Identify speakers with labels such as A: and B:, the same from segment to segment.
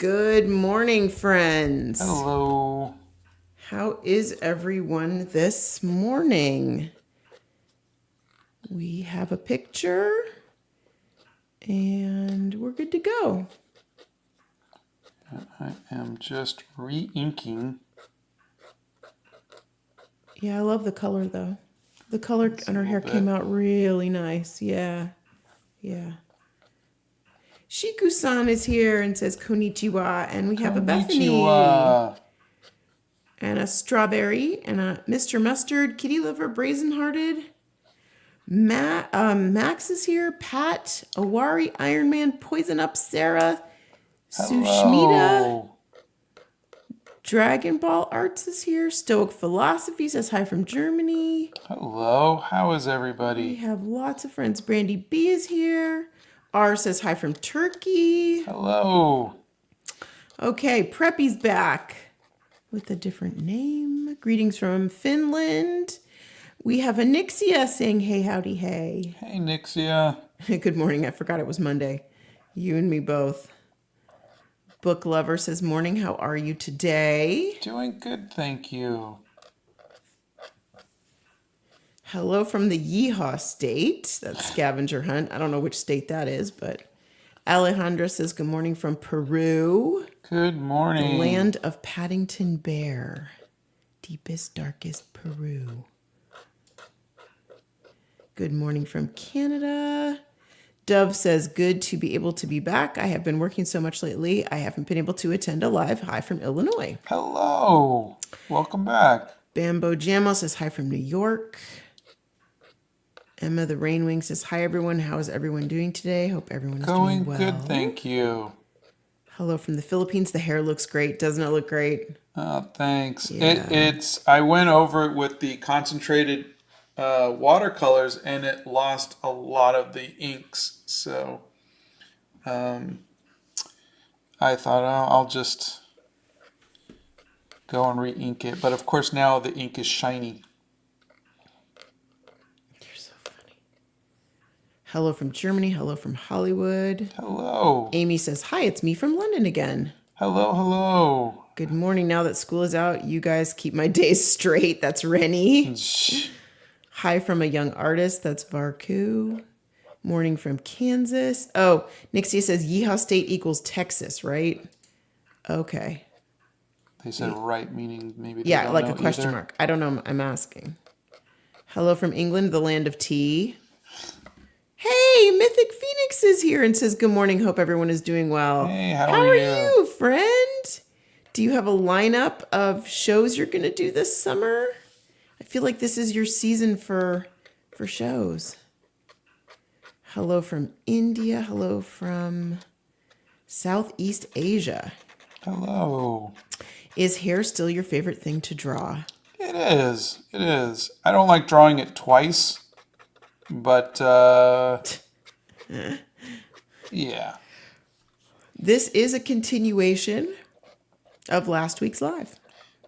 A: Good morning, friends.
B: Hello.
A: How is everyone this morning? We have a picture and we're good to go.
B: I am just re-inking.
A: Yeah, I love the color though. The color
B: It's
A: on
B: a
A: her hair
B: little
A: came
B: bit.
A: out really nice. Yeah. Shiku-san is here and says konnichiwa, and we have a Bethany
B: Konnichiwa.
A: and a strawberry and a Mr. Mustard, kitty liver, brazen hearted. Max is here. Pat, Awari, Iron Man, Poison Up, Sarah, Sushmita,
B: Hello.
A: Dragon Ball Arts is here. Stoic Philosophy says hi from Germany.
B: Hello. How is
A: We
B: everybody?
A: have lots of friends. Brandy B is here. R says hi from Turkey.
B: Hello.
A: Okay, Preppy's back with a different name. Greetings from Finland. We have Anixia saying hey, howdy, hey.
B: Hey, Nixia.
A: Good morning. I forgot it was Monday. You and me both. Book Lover says, morning, how are you today?
B: Doing good, thank you.
A: Hello from the Yeehaw state. That's scavenger hunt. I don't know which state that is, but Alejandra says, good morning from Peru.
B: Good
A: The
B: morning.
A: land of Paddington Bear. Deepest, darkest Peru. Good morning from Canada. Dove says, good to be able to be back. I have been working so much lately, I haven't been able to attend a live. Hi from Illinois.
B: Hello. Welcome back.
A: Bambo Jamo says, hi from New York. Emma the Rainwing says, hi everyone. How is everyone doing today? Hope everyone is
B: Going
A: doing well.
B: good, thank you.
A: Hello from the Philippines. The hair looks great. Doesn't it look great?
B: Oh, thanks.
A: Yeah.
B: I went over it with the concentrated watercolors and it lost a lot of the inks. So I thought, oh, I'll just go and re-ink it. But of course now the ink is shiny.
A: You're so funny. Hello from Germany. Hello from Hollywood.
B: Hello.
A: Amy says, hi, it's me from London again.
B: Hello, hello.
A: Good morning. Now that school is out, you guys keep my days straight. That's Rennie. Hi from a young artist. That's Varku. Morning from Kansas. Oh, Nixie says Yeehaw State equals Texas, right? Okay.
B: They said right, meaning maybe they
A: Yeah,
B: don't
A: like
B: know
A: a question
B: either.
A: mark. I don't know. I'm asking. Hello from England, the land of tea. Hey, Mythic Phoenix is here and says, good morning. Hope everyone is doing well.
B: Hey, how
A: How
B: are
A: are
B: you?
A: you, friend? Do you have a lineup of shows you're going to do this summer? I feel like this is your season for shows. Hello from India. Hello from Southeast Asia.
B: Hello.
A: Is hair still your favorite thing to draw?
B: It is. It is. I don't like drawing it twice, but yeah.
A: This is a continuation of last week's live.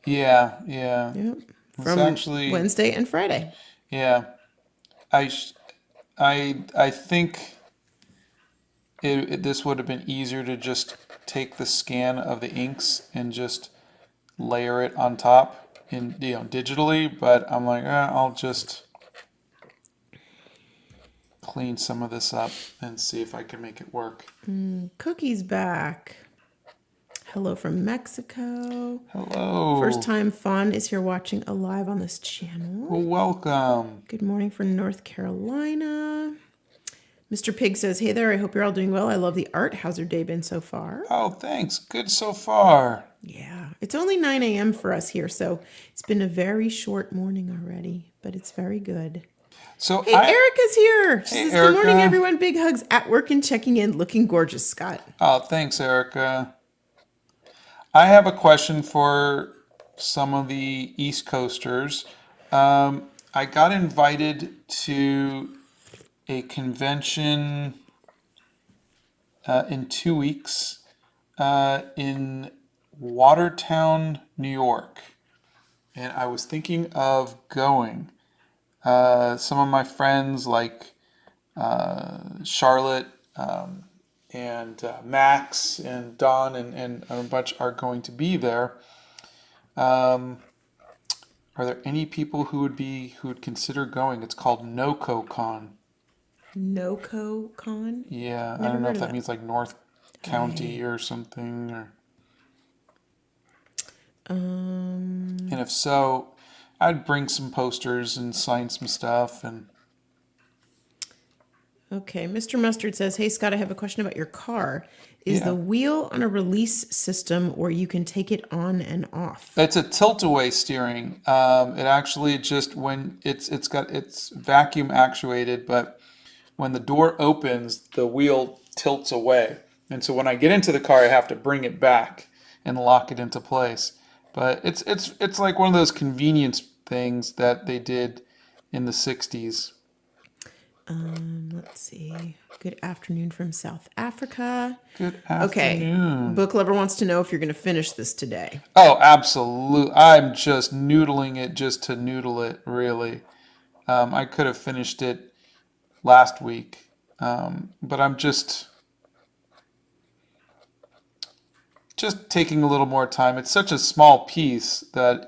B: Yeah, yeah.
A: Yep.
B: It's
A: From
B: actually,
A: Wednesday and Friday.
B: yeah. I sh- I think this would have been easier to just take the scan of the inks and just layer it on top in digitally, but I'm like, I'll just clean some of this up and see if I can make it work.
A: Cookie's back. Hello from Mexico.
B: Hello.
A: First time Fawn is here watching a live on this channel.
B: Well, welcome.
A: Good morning from North Carolina. Mr. Pig says, hey there, I hope you're all doing well. I love the art. How's your day been so far?
B: Oh, thanks. Good so far.
A: Yeah, it's only 9 a.m. for us here, so it's been a very short morning already, but it's very good.
B: So
A: Hey, Erica's here. She
B: Hey,
A: says, good morning,
B: Erica.
A: everyone. Big hugs at work and checking in. Looking gorgeous, Scott.
B: Oh, thanks, Erica. I have a question for some of the East Coasters. I got invited to a convention in 2 weeks in Watertown, New York. And I was thinking of going. Some of my friends, like Charlotte and and Max and Don and a bunch are going to be there. Are there any people who would consider going? It's called NoCo Con.
A: NoCo Con?
B: Yeah, I
A: Never
B: don't know
A: heard
B: if
A: of
B: that
A: that.
B: means like North County or something. And if so, I'd bring some posters and sign some stuff. And
A: Okay, Mr. Mustard says, "Hey Scott, I have a question about your car. Is
B: yeah,
A: the wheel on a release system where you can take it on and off?"
B: it's a tilt-away steering. It actually just when it's vacuum actuated, but when the door opens, the wheel tilts away. And so when I get into the car, I have to bring it back and lock it into place. But it's like one of those convenience things that they did in the 60s.
A: Let's see. Good afternoon from South Africa.
B: Good
A: Okay,
B: afternoon.
A: Book Lover wants to know if you're going to finish this today.
B: Oh, absolutely. I'm just noodling it just to noodle it, really. I could have finished it last week, but I'm just taking a little more time. It's such a small piece that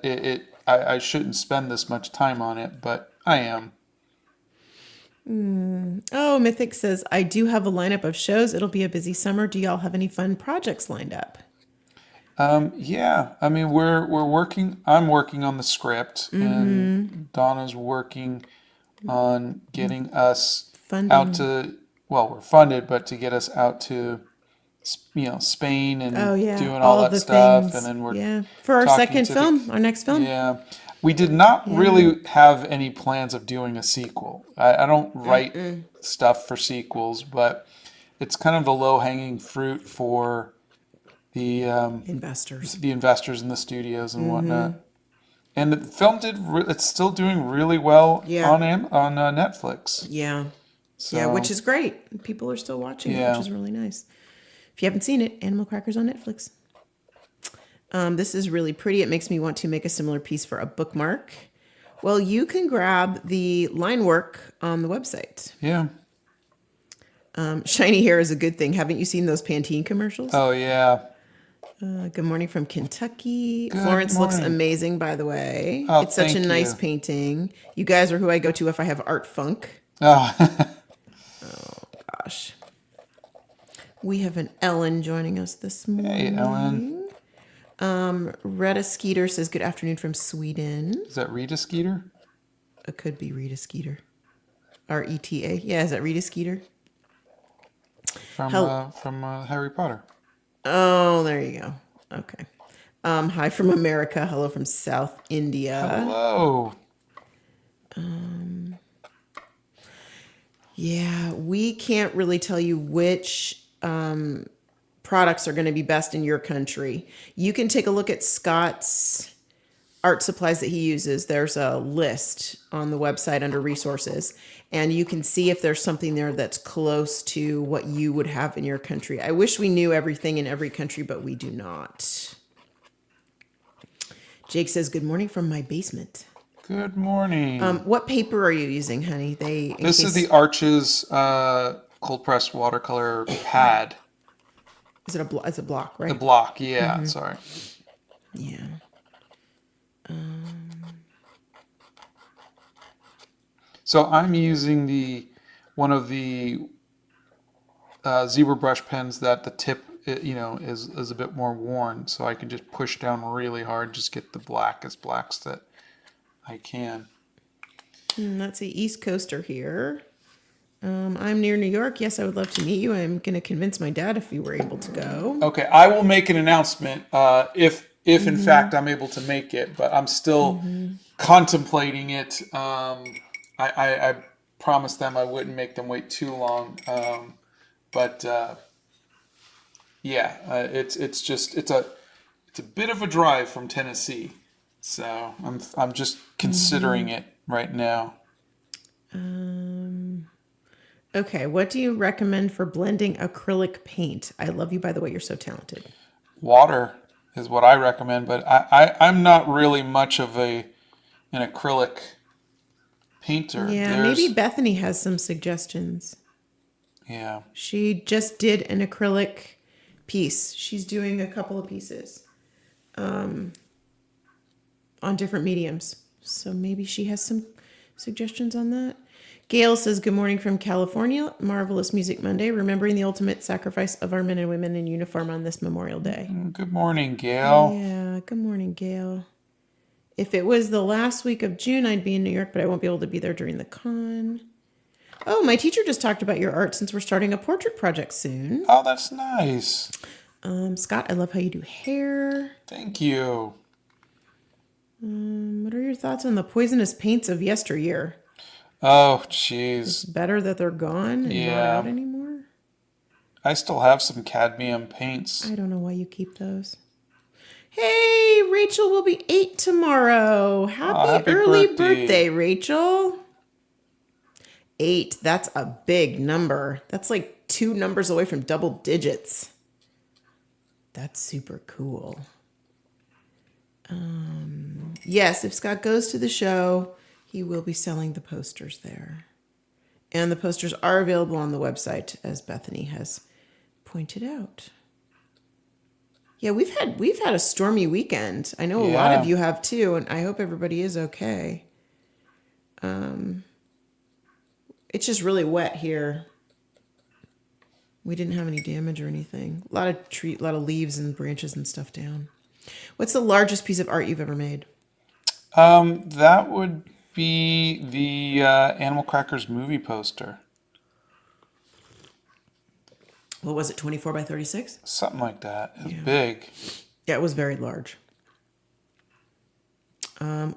B: I shouldn't spend this much time on it, but I am.
A: Oh, Mythic says, "I do have a lineup of shows. It'll be a busy summer. Do y'all have any fun projects lined up?"
B: Yeah, I mean we're working. I'm working on the script, and Donna's working on getting us out
A: Funding.
B: to. Well, we're funded, but to get us out to Spain
A: Oh,
B: and
A: yeah.
B: doing all
A: All of
B: that
A: the
B: stuff, and
A: things.
B: then we're
A: Yeah. For our
B: talking
A: second
B: to the.
A: film, our next film.
B: Yeah, we did not
A: Yeah.
B: really have any plans of doing a sequel. I don't write stuff for sequels, but it's kind of the low hanging fruit for the
A: Investors.
B: the investors in the studios and whatnot. And the film it's still doing really well
A: Yeah.
B: on Netflix.
A: Yeah. Yeah, which
B: So
A: is great. People are still watching it, which
B: yeah,
A: is really nice. If you haven't seen it, Animal Crackers on Netflix. This is really pretty. It makes me want to make a similar piece for a bookmark. Well, you can grab the line work on the website.
B: yeah.
A: Shiny hair is a good thing. Haven't you seen those Pantene commercials?
B: Oh yeah.
A: Good morning from Kentucky.
B: Good
A: Florence looks
B: morning.
A: amazing, by the way.
B: Oh,
A: It's such a
B: thank
A: nice
B: you.
A: painting. You guys are who I go to if I have art funk.
B: Oh,
A: Gosh. We have an Ellen joining us this
B: hey,
A: morning.
B: Ellen.
A: Retta Skeeter says, "Good afternoon from Sweden."
B: Is that Rita Skeeter?
A: It could be Rita Skeeter. Reta. Yeah, is that Rita Skeeter?
B: From Harry Potter.
A: Oh, there you go. Okay. Hi from America. Hello from South India.
B: Hello.
A: Yeah, we can't really tell you which products are going to be best in your country. You can take a look at Scott's art supplies that he uses. There's a list on the website under resources, and you can see if there's something there that's close to what you would have in your country. I wish we knew everything in every country, but we do not. Jake says, "Good morning from my basement."
B: Good morning.
A: What paper are you using, honey?
B: This is the Arches cold pressed watercolor pad.
A: Is it it's a block, right?
B: The block, yeah. Sorry.
A: Yeah.
B: So I'm using one of the zebra brush pens that the tip, is a bit more worn, so I can just push down really hard, just get the blackest blacks that I can.
A: That's the East Coaster here. I'm near New York. Yes, I would love to meet you. I'm going to convince my dad if you were able to go.
B: Okay, I will make an announcement if in fact I'm able to make it, but I'm still contemplating it. I promised them I wouldn't make them wait too long, but yeah, it's a bit of a drive from Tennessee, so I'm just considering it right now.
A: Okay, what do you recommend for blending acrylic paint? I love you, by the way. You're so talented.
B: Water is what I recommend, but I'm not really much of an acrylic painter.
A: Yeah, maybe Bethany has some suggestions.
B: Yeah.
A: She just did an acrylic piece. She's doing a couple of pieces on different mediums. So maybe she has some suggestions on that. Gail says, good morning from California. Marvelous Music Monday, remembering the ultimate sacrifice of our men and women in uniform on this Memorial Day.
B: Good morning, Gail.
A: Yeah, good morning, Gail. If it was the last week of June, I'd be in New York, but I won't be able to be there during the con. Oh, my teacher just talked about your art since we're starting a portrait project soon.
B: Oh, that's nice.
A: Scott, I love how you do hair.
B: Thank you.
A: What are your thoughts on the poisonous paints of yesteryear?
B: Oh,
A: It's
B: jeez.
A: better that they're gone and not
B: Yeah.
A: out anymore.
B: I still have some cadmium paints.
A: I don't know why you keep those. Hey, Rachel will be 8 tomorrow. Happy early birthday, Rachel. 8, that's a big number. That's like 2 numbers away from double digits. That's super cool. Yes, if Scott goes to the show, he will be selling the posters there. And the posters are available on the website, as Bethany has pointed out. Yeah, we've had a stormy weekend. I know a lot of
B: Yeah.
A: you have too, and I hope everybody is okay. It's just really wet here. We didn't have any damage or anything. A lot of leaves and branches and stuff down. What's the largest piece of art you've ever made?
B: That would be the Animal Crackers movie poster.
A: What was it, 24 by 36?
B: Something like that. It was
A: Yeah.
B: big.
A: Yeah, it was very large.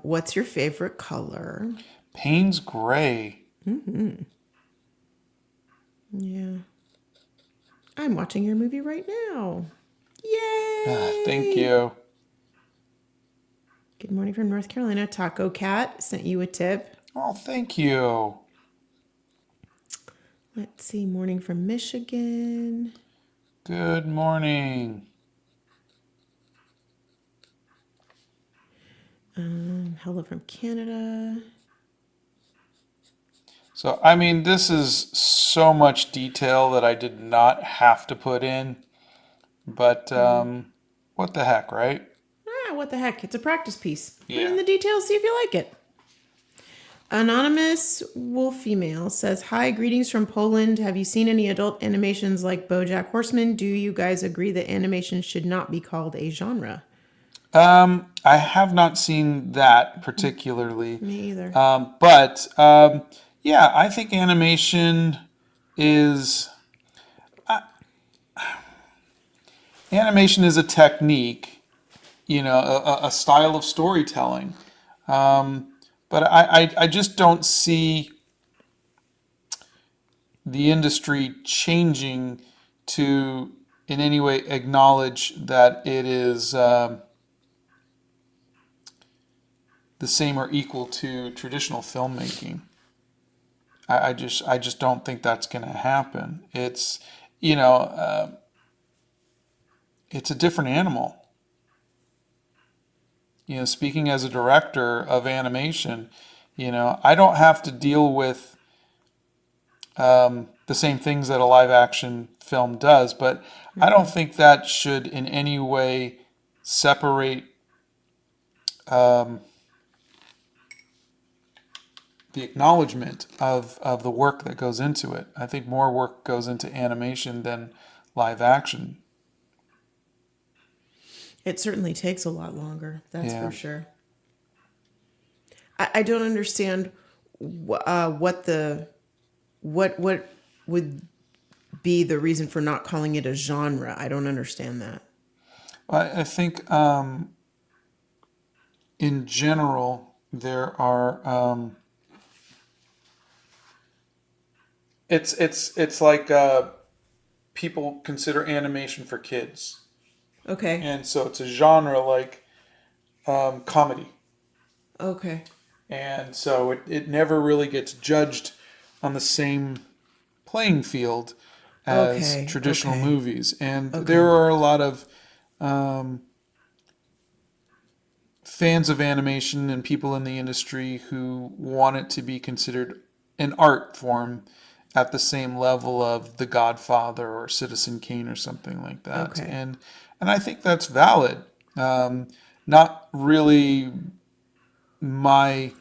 A: What's your favorite color?
B: Payne's Gray.
A: Yeah. I'm watching your movie right now. Yay!
B: Thank you.
A: Good morning from North Carolina. Taco Cat sent you a tip.
B: Oh, thank you.
A: Let's see. Morning from Michigan.
B: Good morning.
A: Hello from Canada.
B: So, I mean, this is so much detail that I did not have to put in. But what the heck, right?
A: What the heck? It's a practice piece. Put
B: Yeah.
A: in the details, see if you like it. Anonymous Wolf Female says, hi, greetings from Poland. Have you seen any adult animations like BoJack Horseman? Do you guys agree that animation should not be called a genre?
B: I have not seen that particularly.
A: Me either.
B: But yeah, I think animation is a technique, a style of storytelling. But I just don't see the industry changing to in any way acknowledge that it is the same or equal to traditional filmmaking. I just don't think that's going to happen. It's it's a different animal. Speaking as a director of animation, I don't have to deal with the same things that a live action film does, but I don't think that should in any way separate the acknowledgement of the work that goes into it. I think more work goes into animation than live action.
A: It certainly takes a lot longer, that's
B: Yeah.
A: for sure. I don't understand what would be the reason for not calling it a genre. I don't understand that.
B: I think in general there are it's like people consider animation for kids,
A: Okay.
B: and so it's a genre like comedy,
A: Okay.
B: and so it never really gets judged on the same playing field as
A: Okay,
B: traditional
A: okay.
B: movies. And there are a lot of fans of animation and people in the industry who want it to be considered an art form at the same level of The Godfather or Citizen Kane or something like that.
A: Okay.
B: And I think that's valid. Not really my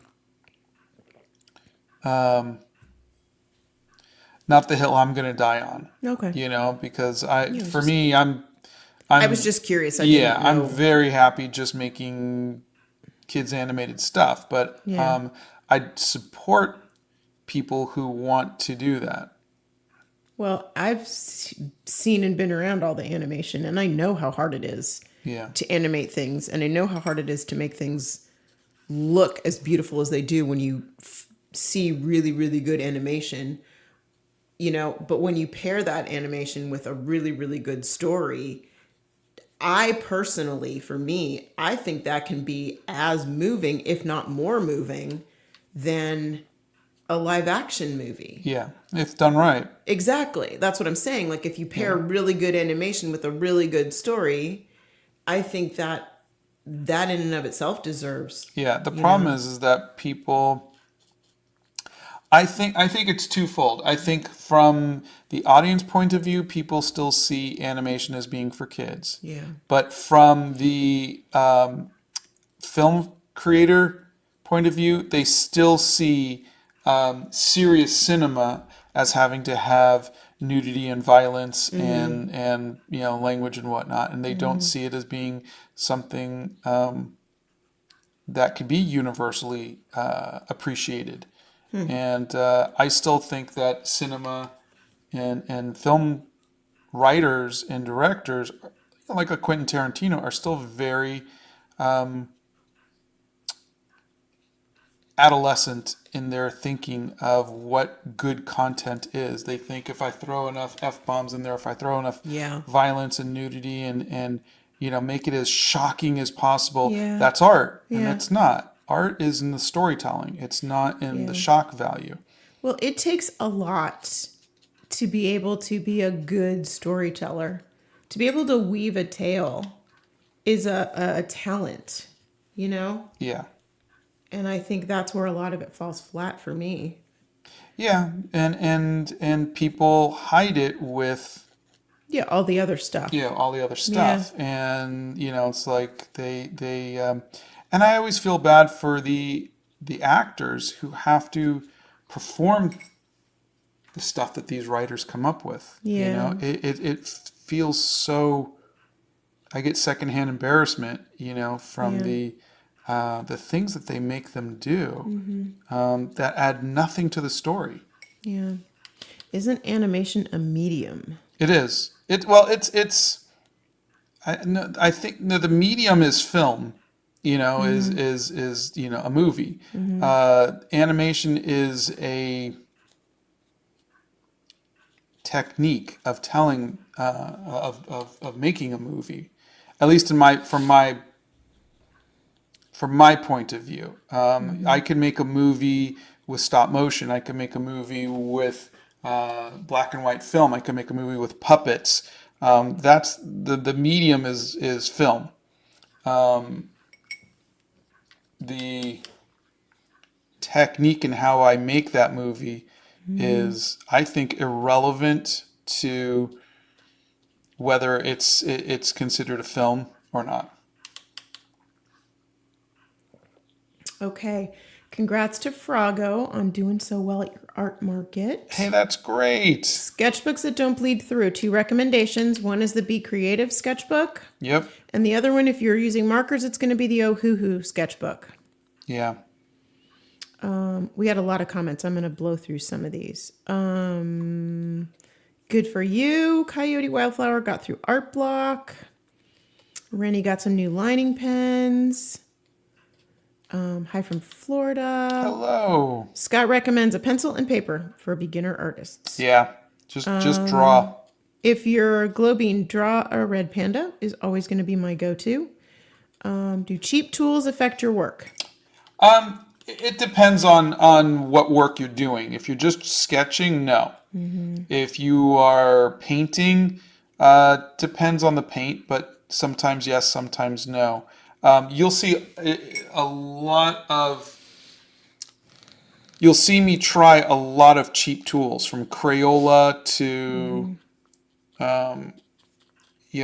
B: not the hill I'm going to die on.
A: Okay.
B: Because
A: Yeah,
B: for me, I'm
A: I was just curious. I
B: yeah,
A: didn't
B: I'm
A: know.
B: very happy just making kids animated stuff, but
A: Yeah.
B: I support people who want to do that.
A: Well, I've seen and been around all the animation, and I know how hard it is
B: Yeah.
A: to animate things, and I know how hard it is to make things look as beautiful as they do when you see really, really good animation. But when you pair that animation with a really, really good story, I personally, for me, I think that can be as moving, if not more moving, than a live action movie.
B: Yeah, if done right.
A: Exactly. That's what I'm saying. Like if you pair
B: Yeah.
A: really good animation with a really good story, I think that in and of itself deserves,
B: Yeah, the
A: you
B: problem
A: know.
B: is that people I think it's twofold. I think from the audience point of view, people still see animation as being for kids.
A: Yeah.
B: But from the film creator point of view, they still see serious cinema as having to have nudity and violence and language and whatnot, and they don't see it as being something that could be universally appreciated. And I still think that cinema and film writers and directors, like a Quentin Tarantino, are still very adolescent in their thinking of what good content is. They think if I throw enough F bombs in there, if I throw enough
A: Yeah.
B: violence and nudity and make it as shocking as possible,
A: Yeah.
B: that's art. And
A: Yeah.
B: it's not. Art is in the storytelling. It's not in the
A: Yeah.
B: shock value.
A: Well, it takes a lot to be able to be a good storyteller. To be able to weave a tale is a talent, you know?
B: Yeah.
A: And I think that's where a lot of it falls flat for me.
B: Yeah, and people hide it with
A: Yeah, all the other stuff.
B: all the other
A: Yeah.
B: stuff, and it's like they and I always feel bad for the actors who have to perform the stuff that these writers come up with.
A: Yeah.
B: It feels so. I get secondhand embarrassment, from
A: Yeah.
B: the things that they make them do that add nothing to the story.
A: Yeah. Isn't animation a medium?
B: It is. It's. No, I think no, the medium is film. Is a movie. Animation is a technique of telling of making a movie, at least from my point of view. I can make a movie with stop motion. I can make a movie with black and white film. I can make a movie with puppets. That's the medium is film. The technique and how I make that movie is, I think, irrelevant to whether it's considered a film or not.
A: Okay. Congrats to Frago on doing so well at your art market.
B: Hey, that's great.
A: Sketchbooks that don't bleed through. 2 recommendations. One is the Be Creative sketchbook.
B: Yep.
A: And the other one, if you're using markers, it's going to be the Oh Hoo Hoo sketchbook.
B: Yeah.
A: We had a lot of comments. I'm going to blow through some of these. Good for you. Coyote Wildflower got through art block. Rennie got some new lining pens. Hi from Florida.
B: Hello.
A: Scott recommends a pencil and paper for beginner artists.
B: Yeah. Just draw.
A: If you're globing, draw a red panda is always going to be my go-to. Do cheap tools affect your work?
B: It depends on what work you're doing. If you're just sketching, no. If you are painting, depends on the paint, but sometimes yes, sometimes no. You'll see a lot of you'll see me try a lot of cheap tools, from Crayola to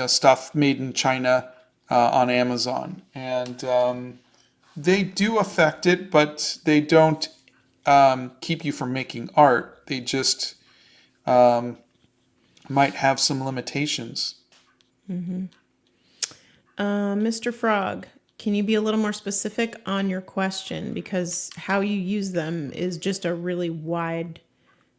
B: stuff made in China on Amazon, and they do affect it, but they don't keep you from making art. They just might have some limitations.
A: Mr. Frog, can you be a little more specific on your question? Because how you use them is just a really wide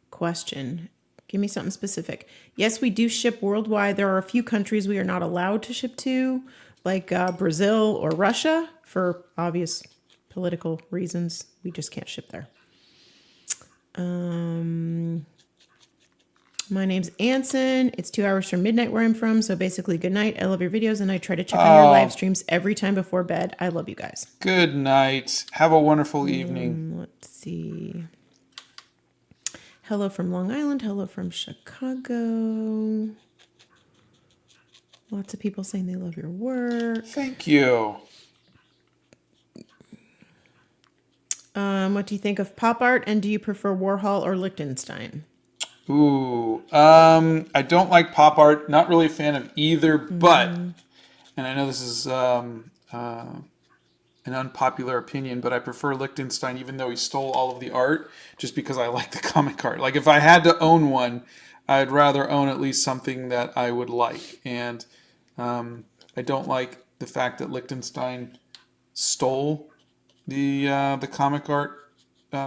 A: question. Give me something specific. Yes, we do ship worldwide. There are a few countries we are not allowed to ship to, like Brazil or Russia, for obvious political reasons. We just can't ship there. My name's Anson. It's 2 hours from midnight where I'm from. So basically, good night. I love your videos, and I try to check on your live streams every time before bed. I love you guys.
B: Good night. Have a wonderful evening.
A: Let's see. Hello from Long Island. Hello from Chicago. Lots of people saying they love your work.
B: Thank you.
A: What do you think of pop art, and do you prefer Warhol or Lichtenstein?
B: Ooh, I don't like pop art. Not really a fan of either, but, and I know this is an unpopular opinion, but I prefer Lichtenstein, even though he stole all of the art, just because I like the comic art. Like, if I had to own one, I'd rather own at least something that I would like. And I don't like the fact that Lichtenstein stole the comic art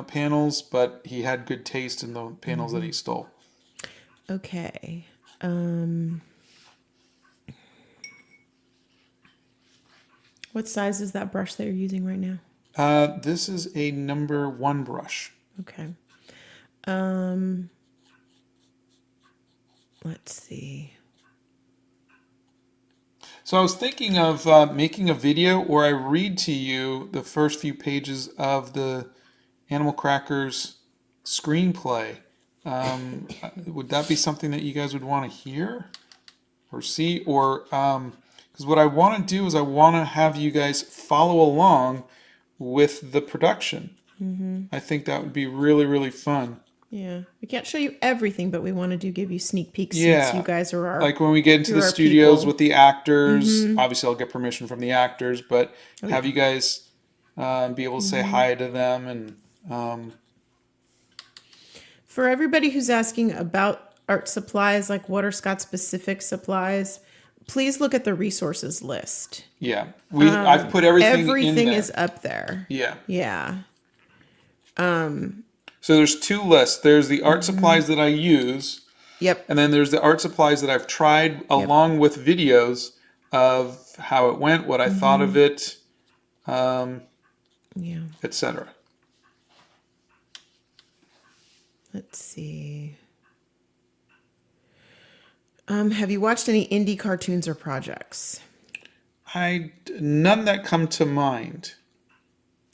B: panels, but he had good taste in the panels that he stole.
A: Okay. What size is that brush that you're using right now?
B: This is a number 1 brush.
A: Okay. Let's see.
B: So I was thinking of making a video where I read to you the first few pages of the Animal Crackers screenplay. Would that be something that you guys would want to hear or see? Or because what I want to do is I want to have you guys follow along with the production. I think that would be really, really fun.
A: Yeah, we can't show you everything, but we want to give you sneak peeks
B: Yeah.
A: since you guys are our,
B: like when we get into the
A: our
B: studios
A: people.
B: with the actors. Obviously, I'll get permission from the actors, but have you guys be able to say hi to them and.
A: For everybody who's asking about art supplies, like what are Scott's specific supplies, please look at the resources list.
B: Yeah, I've put everything in
A: Everything
B: there.
A: is up there.
B: Yeah.
A: Yeah.
B: So there's 2 lists. There's the art supplies that I use,
A: Yep.
B: and then there's the art supplies that I've tried along with videos of how it went, what I thought of it,
A: Yeah.
B: etc.
A: Let's see. Have you watched any indie cartoons or projects?
B: None that come to mind.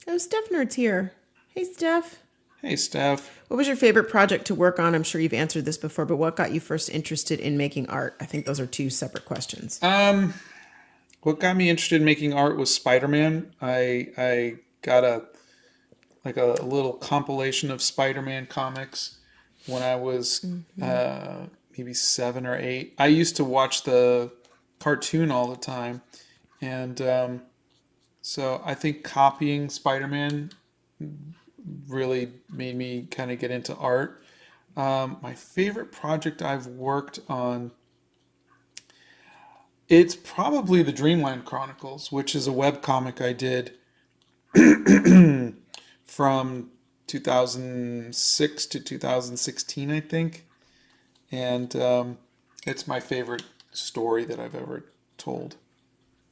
A: Oh, Steph Nerd's here. Hey, Steph.
B: Hey, Steph.
A: What was your favorite project to work on? I'm sure you've answered this before, but what got you first interested in making art? I think those are 2 separate questions.
B: What got me interested in making art was Spider-Man. I got a little compilation of Spider-Man comics when I was maybe 7 or 8. I used to watch the cartoon all the time, and so I think copying Spider-Man really made me kind of get into art. My favorite project I've worked on, it's probably the Dreamland Chronicles, which is a webcomic I did from 2006 to 2016, I think. And it's my favorite story that I've ever told.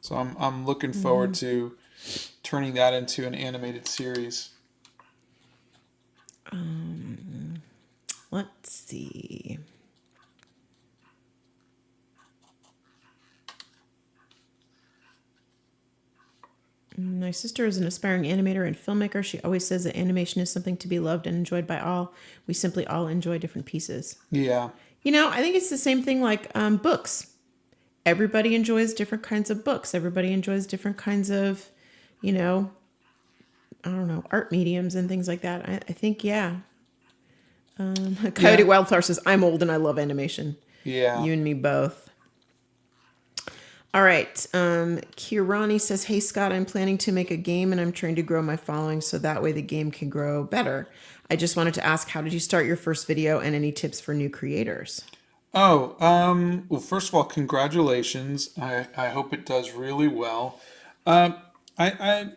B: So I'm looking forward to turning that into an animated series.
A: Let's see. My sister is an aspiring animator and filmmaker. She always says that animation is something to be loved and enjoyed by all. We simply all enjoy different pieces.
B: Yeah.
A: You know, I think it's the same thing like books. Everybody enjoys different kinds of books. Everybody enjoys different kinds of, I don't know, art mediums and things like that. I think, yeah. Coyote
B: Yeah.
A: Wildflower says, I'm old and I love animation.
B: Yeah.
A: You and me both. All right. Kirani says, hey, Scott, I'm planning to make a game and I'm trying to grow my following so that way the game can grow better. I just wanted to ask, how did you start your first video and any tips for new creators?
B: Oh, well, first of all, congratulations. I hope it does really well. Um, I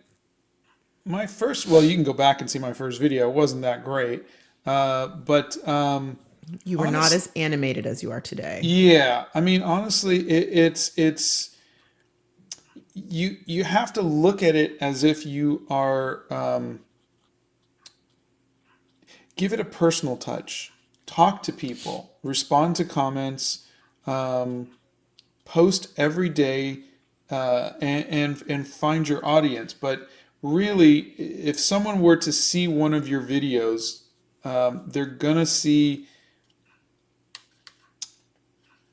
B: my first, well, you can go back and see my first video. It wasn't that great. But
A: You were not
B: honest,
A: as animated as you are today.
B: yeah, I mean, honestly, it's you have to look at it as if you are give it a personal touch. Talk to people, respond to comments, post every day, and find your audience. But really, if someone were to see one of your videos, they're gonna see.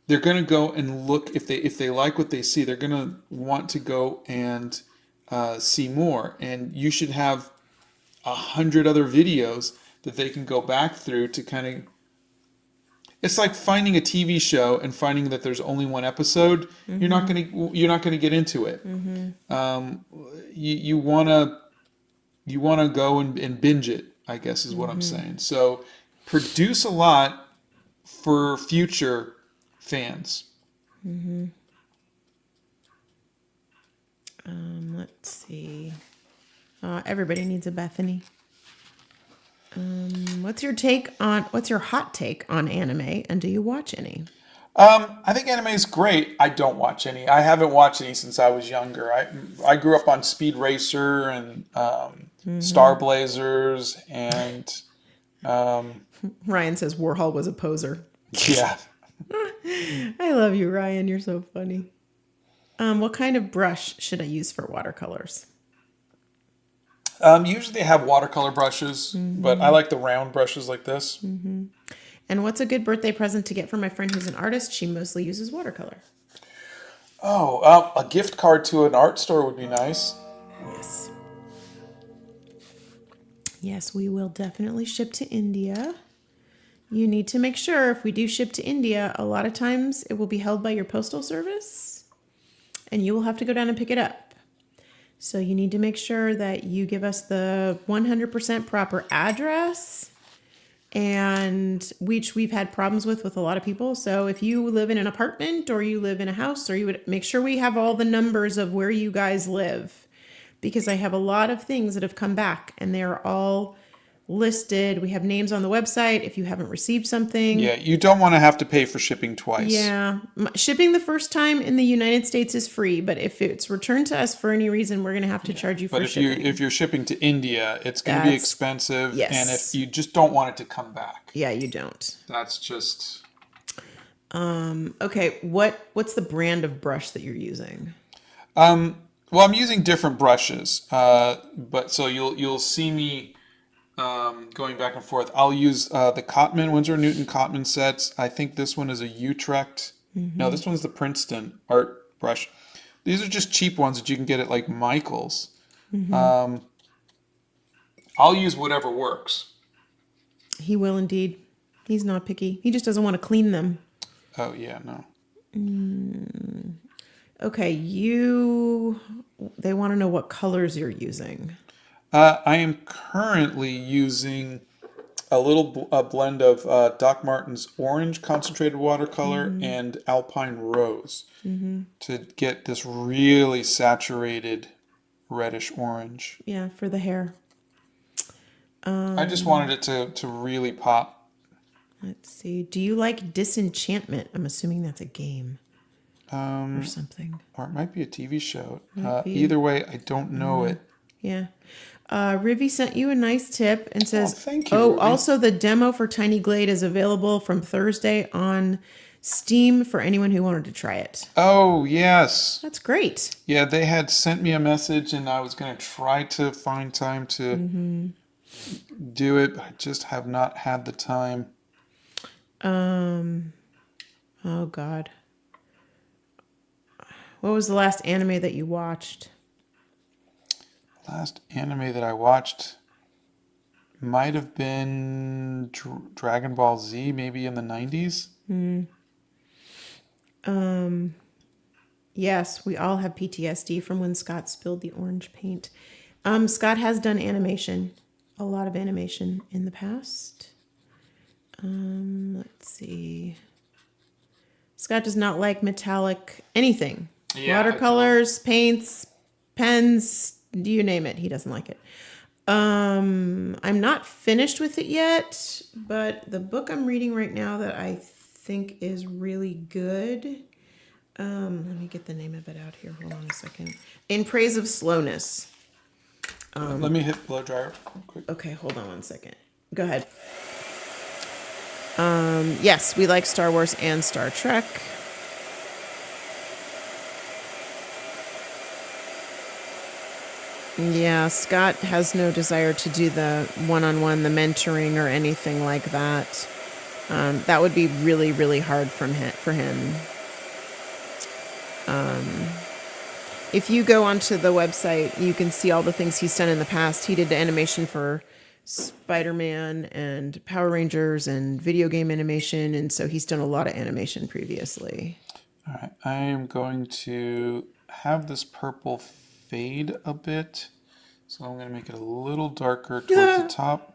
B: They're gonna go and look if they like what they see. They're gonna want to go and see more. And you should have 100 other videos that they can go back through to kind of. It's like finding a TV show and finding that there's only one episode. You're not gonna get into it. You wanna go and binge it, I guess is what I'm saying. So produce a lot for future fans.
A: Let's see. Everybody needs a Bethany. What's your hot take on anime, and do you watch any?
B: I think anime is great. I don't watch any. I haven't watched any since I was younger. I grew up on Speed Racer and Star Blazers and
A: Ryan says Warhol was a poser.
B: yeah.
A: I love you, Ryan. You're so funny. What kind of brush should I use for watercolors?
B: Usually they have watercolor brushes, but I like the round brushes like this.
A: And what's a good birthday present to get for my friend who's an artist? She mostly uses watercolor.
B: Oh, a gift card to an art store would be nice.
A: Yes. Yes, we will definitely ship to India. You need to make sure if we do ship to India, a lot of times it will be held by your postal service and you will have to go down and pick it up. So you need to make sure that you give us the 100% proper address, and which we've had problems with a lot of people. So if you live in an apartment or you live in a house, or you would make sure we have all the numbers of where you guys live, because I have a lot of things that have come back and they're all listed. We have names on the website if you haven't received something.
B: Yeah, you don't want to have to pay for shipping twice.
A: Yeah. Shipping the first time in the United States is free, but if it's returned to us for any reason, we're going to have to charge you for
B: But
A: shipping.
B: if you're shipping to India, it's going to be expensive.
A: Yes.
B: And if you just don't want it to come back.
A: Yeah, you don't.
B: That's just.
A: Okay, what's the brand of brush that you're using?
B: Well, I'm using different brushes, but so you'll see me going back and forth. I'll use the Cotman, Winsor & Newton Cotman sets. I think this one is a Utrecht. No, this one's the Princeton art brush. These are just cheap ones that you can get at like Michael's. I'll use whatever works.
A: He will indeed. He's not picky. He just doesn't want to clean them.
B: Oh, yeah, no.
A: Okay, they want to know what colors you're using.
B: I am currently using a little blend of Doc Martens Orange Concentrated Watercolor and Alpine Rose to get this really saturated reddish orange.
A: Yeah, for the hair.
B: I just wanted it to really pop.
A: Let's see. Do you like Disenchantment? I'm assuming that's a game or something.
B: Or it might be a TV show.
A: Might be.
B: Either way, I don't know it.
A: Yeah. Rivi sent you a nice tip and says,
B: thank you, Rivi.
A: Also the demo for Tiny Glade is available from Thursday on Steam for anyone who wanted to try it.
B: Oh, yes.
A: That's great.
B: Yeah, they had sent me a message and I was going to try to find time to do it, but I just have not had the time.
A: Oh, God. What was the last anime that you watched?
B: last anime that I watched might have been Dragon Ball Z, maybe in the 90s.
A: Yes, we all have PTSD from when Scott spilled the orange paint. Scott has done animation, a lot of animation in the past. Let's see. Scott does not like metallic anything.
B: Yeah,
A: Watercolors, paints, pens, you name it. He doesn't like it. I'm not finished with it yet, but the book I'm reading right now that I think is really good. Let me get the name of it out here. Hold on a second. In Praise of Slowness.
B: Let me hit blow dryer real quick.
A: Okay, hold on one second. Go ahead. Yes, we like Star Wars and Star Trek. Yeah, Scott has no desire to do the one-on-one, the mentoring or anything like that. That would be really, really hard for him. If you go onto the website, you can see all the things he's done in the past. He did animation for Spider-Man and Power Rangers and video game animation, and so he's done a lot of animation previously.
B: All right, I am going to have this purple fade a bit, so I'm going to make it a little darker towards the top.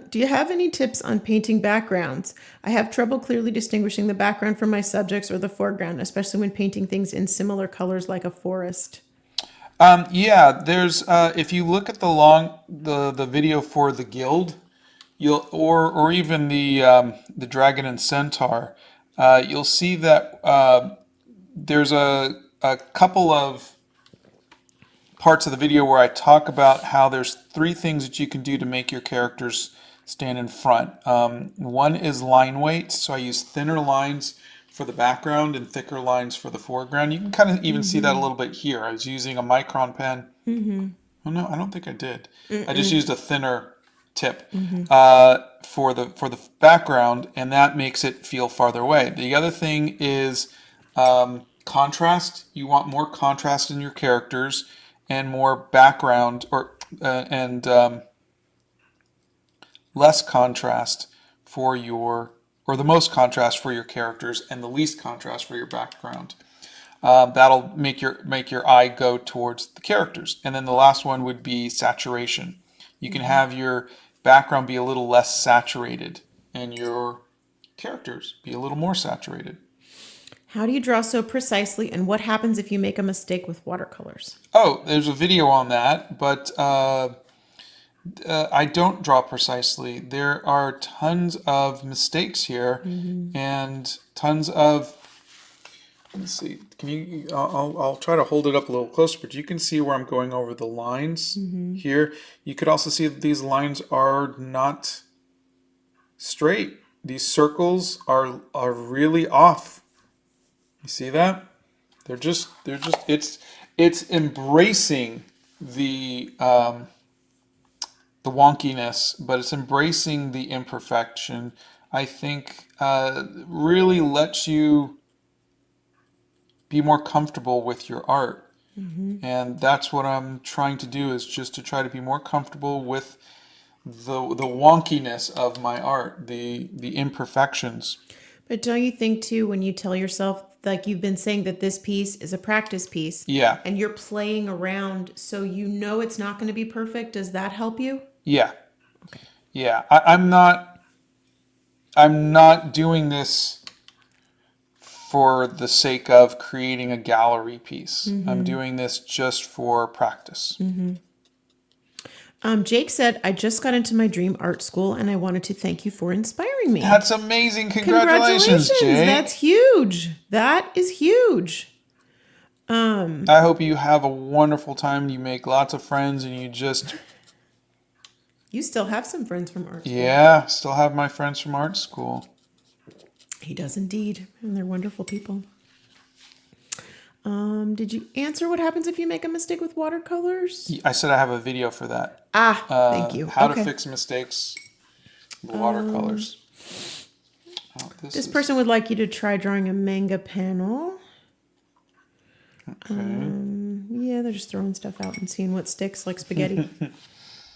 A: Do you have any tips on painting backgrounds? I have trouble clearly distinguishing the background from my subjects or the foreground, especially when painting things in similar colors like a forest.
B: Yeah, there's if you look at the video for the guild, or even the dragon and centaur, you'll see that there's a couple of parts of the video where I talk about how there's 3 things that you can do to make your characters stand in front. One is line weight, so I use thinner lines for the background and thicker lines for the foreground. You can kind of even see that a little bit here. I was using a micron pen. Oh no, I don't think I did. I just used a thinner tip for the background, and that makes it feel farther away. The other thing is contrast. You want more contrast in your characters and more background and less contrast for the most contrast for your characters and the least contrast for your background. That'll make your eye go towards the characters. And then the last one would be saturation. You can have your background be a little less saturated and your characters be a little more saturated.
A: How do you draw so precisely, and what happens if you make a mistake with watercolors?
B: Oh, there's a video on that, but I don't draw precisely. There are tons of mistakes here, and tons of. Let's see. Can you? I'll try to hold it up a little closer, but you can see where I'm going over the lines here. You could also see that these lines are not straight. These circles are really off. You see that? They're just it's embracing the wonkiness, but it's embracing the imperfection. I think really lets you be more comfortable with your art. And that's what I'm trying to do, is just to try to be more comfortable with the wonkiness of my art, the imperfections.
A: But don't you think, too, when you tell yourself, like you've been saying, that this piece is a practice piece,
B: Yeah.
A: and you're playing around so you know it's not going to be perfect, does that help you?
B: Yeah. Okay. Yeah. I'm not doing this for the sake of creating a gallery piece. I'm doing this just for practice.
A: Jake said, I just got into my dream art school and I wanted to thank you for inspiring me.
B: That's amazing. Congratulations, Jake.
A: That's huge. That is huge.
B: I hope you have a wonderful time. You make lots of friends and
A: You still have some friends from art school.
B: Yeah, still have my friends from art school.
A: He does indeed. And they're wonderful people. Did you answer what happens if you make a mistake with watercolors?
B: I said I have a video for that.
A: Thank you.
B: How to fix mistakes with watercolors.
A: This person would like you to try drawing a manga panel.
B: Okay.
A: Yeah, they're just throwing stuff out and seeing what sticks like spaghetti.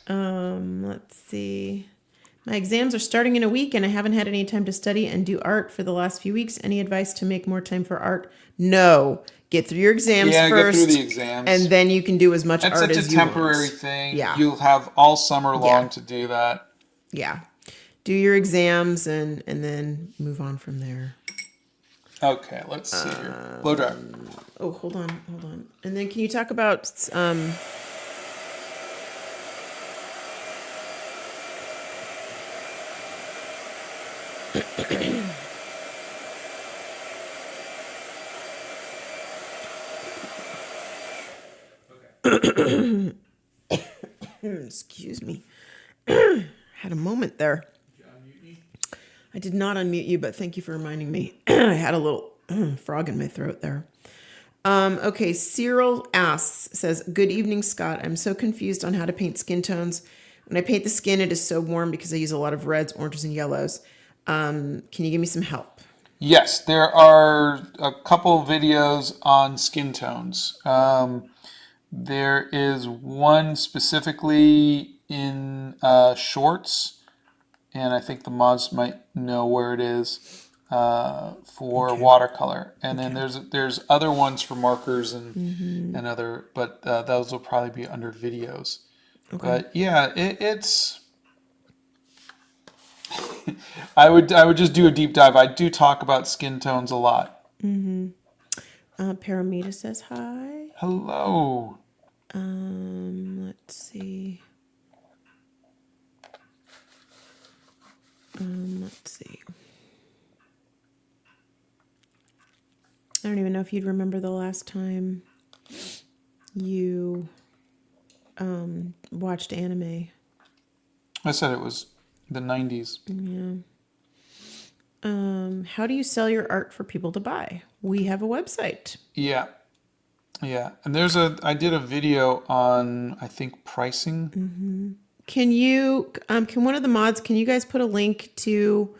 A: Let's see. My exams are starting in a week and I haven't had any time to study and do art for the last few weeks. Any advice to make more time for art? No. Get through your exams
B: Yeah,
A: first.
B: get through the exams.
A: And then you can do as much
B: That's
A: art
B: such
A: as
B: a
A: you want.
B: temporary thing.
A: Yeah.
B: You'll have all summer long
A: Yeah.
B: to do that.
A: Yeah. Do your exams and then move on from there.
B: Okay, let's see here. Blow dry.
A: Oh, hold on. And then can you talk about excuse me. Had a moment there. I did not unmute you, but thank you for reminding me. I had a little frog in my throat there. Okay, Cyril says, good evening, Scott. I'm so confused on how to paint skin tones. When I paint the skin, it is so warm because I use a lot of reds, oranges, and yellows. Can you give me some help?
B: Yes, there are a couple videos on skin tones. There is one specifically in Shorts, and I think the mods might know where it is for watercolor. And then there's other ones for markers and other, but those will probably be under videos. Okay. But yeah, it's. I would just do a deep dive. I do talk about skin tones a lot.
A: Paramita says hi.
B: Hello.
A: Let's see. I don't even know if you'd remember the last time you watched anime.
B: I said it was the 90s.
A: Yeah. How do you sell your art for people to buy? We have a website.
B: Yeah. And I did a video on, I think, pricing.
A: Can one of the mods, can you guys put a link to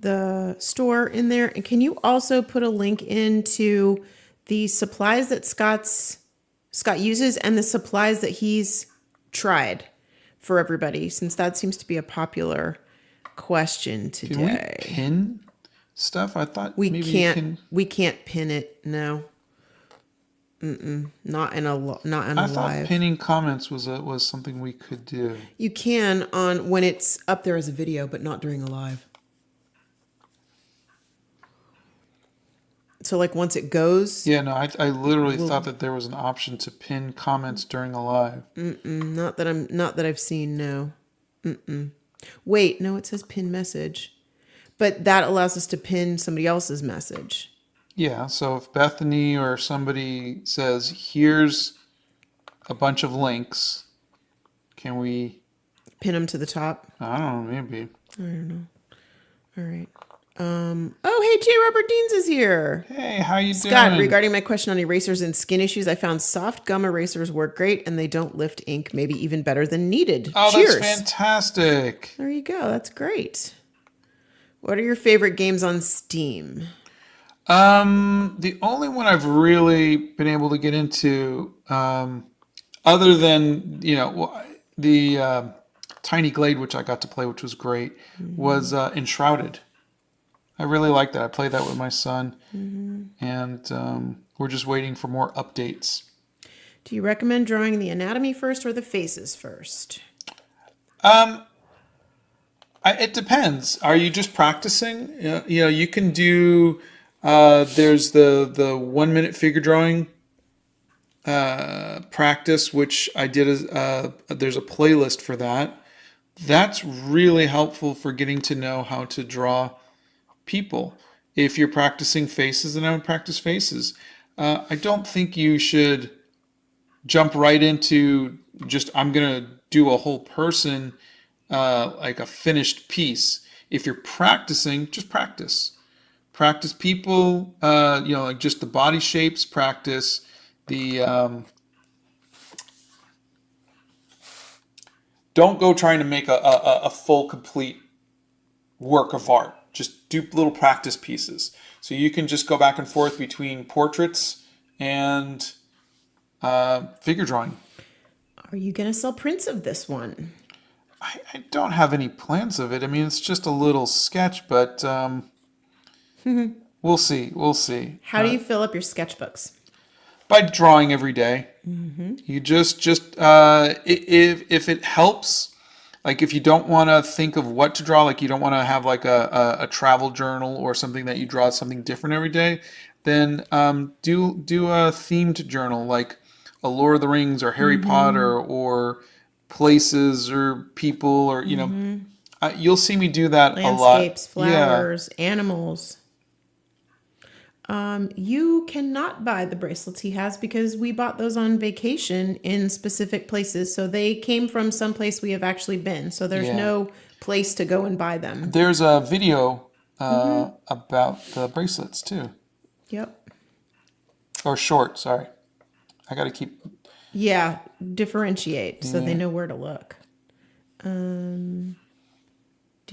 A: the store in there? And can you also put a link into the supplies that Scott uses and the supplies that he's tried for everybody, since that seems to be a popular question today.
B: Can we pin stuff? I thought
A: we
B: maybe
A: can't. We can't pin it. No. Not in a
B: I thought
A: live.
B: pinning comments was something we could do.
A: You can on when it's up there as a video, but not during a live. So like once it goes.
B: Yeah, no, I literally thought that there was an option to pin comments during a live.
A: Not that I've seen. No. Wait, no, it says pin message, but that allows us to pin somebody else's message.
B: Yeah, so if Bethany or somebody says, here's a bunch of links, can we
A: pin them to the top?
B: I don't know, maybe.
A: I don't know. All right. Hey, J. Robert Deans is here.
B: Hey, how you doing?
A: Scott, regarding my question on erasers and skin issues, I found soft gum erasers work great and they don't lift ink, maybe even better than needed.
B: Oh,
A: Cheers.
B: That's fantastic.
A: There you go. That's great. What are your favorite games on Steam?
B: The only one I've really been able to get into, other than, the Tiny Glade, which I got to play, which was great, was Enshrouded. I really like that. I played that with my son, and we're just waiting for more updates.
A: Do you recommend drawing the anatomy first or the faces first?
B: It depends. Are you just practicing? You can do. There's the 1 minute figure drawing practice, which I did. There's a playlist for that. That's really helpful for getting to know how to draw people. If you're practicing faces, then I would practice faces. I don't think you should jump right into just, I'm going to do a whole person like a finished piece. If you're practicing, just practice. Practice people, like just the body shapes, practice the... don't go trying to make a full, complete work of art. Just do little practice pieces. So you can just go back and forth between portraits and figure drawing.
A: Are you going to sell prints of this one?
B: I don't have any plans of it. I mean, it's just a little sketch, but we'll see. We'll see.
A: How do you fill up your sketchbooks?
B: By drawing every day. You just if it helps, like if you don't want to think of what to draw, like you don't want to have like a travel journal or something that you draw something different every day, then do a themed journal like a Lord of the Rings or Harry Potter or places or people or you'll see me do that a lot.
A: Landscapes, flowers, animals. You cannot buy the bracelets he has because we bought those on vacation in specific places. So they came from some place we have actually been. So there's no place to go and buy them.
B: There's a video about the bracelets too.
A: Yep.
B: Or short, sorry. I got to keep...
A: Yeah, differentiate so they know where to look. Do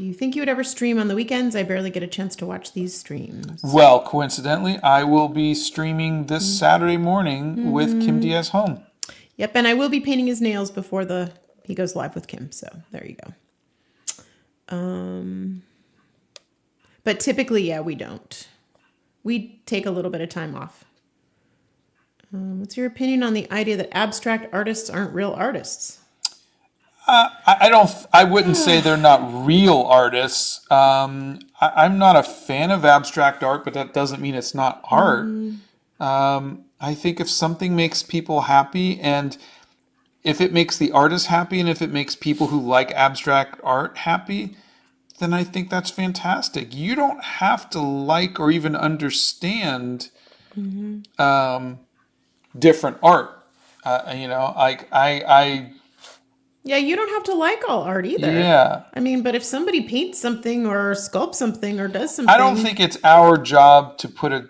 A: you think you would ever stream on the weekends? I barely get a chance to watch these streams.
B: Well, coincidentally, I will be streaming this Saturday morning with Kim Diaz home.
A: Yep, and I will be painting his nails before he goes live with Kim. So there you go. But typically, yeah, we don't. We take a little bit of time off. What's your opinion on the idea that abstract artists aren't real artists?
B: I wouldn't say they're not real artists. I'm not a fan of abstract art, but that doesn't mean it's not art. I think if something makes people happy, and if it makes the artist happy, and if it makes people who like abstract art happy, then I think that's fantastic. You don't have to like or even understand different art.
A: Yeah, you don't have to like all art either.
B: Yeah.
A: I mean, but if somebody paints something or sculpts something or does something...
B: I don't think it's our job to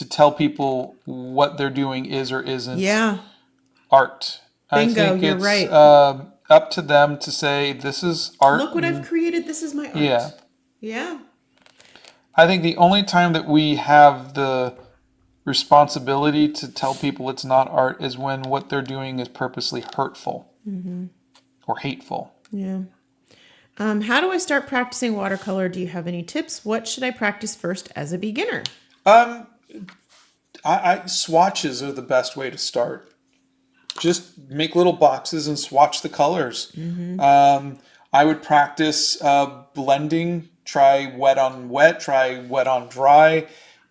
B: tell people what they're doing is or isn't art.
A: Bingo,
B: I think
A: you're
B: it's
A: right.
B: up to them to say, this is art.
A: Look what I've created. This is my art.
B: Yeah.
A: Yeah.
B: I think the only time that we have the responsibility to tell people it's not art is when what they're doing is purposely hurtful. Or hateful.
A: Yeah. How do I start practicing watercolor? Do you have any tips? What should I practice first as a beginner?
B: Swatches are the best way to start. Just make little boxes and swatch the colors. I would practice blending. Try wet on wet. Try wet on dry.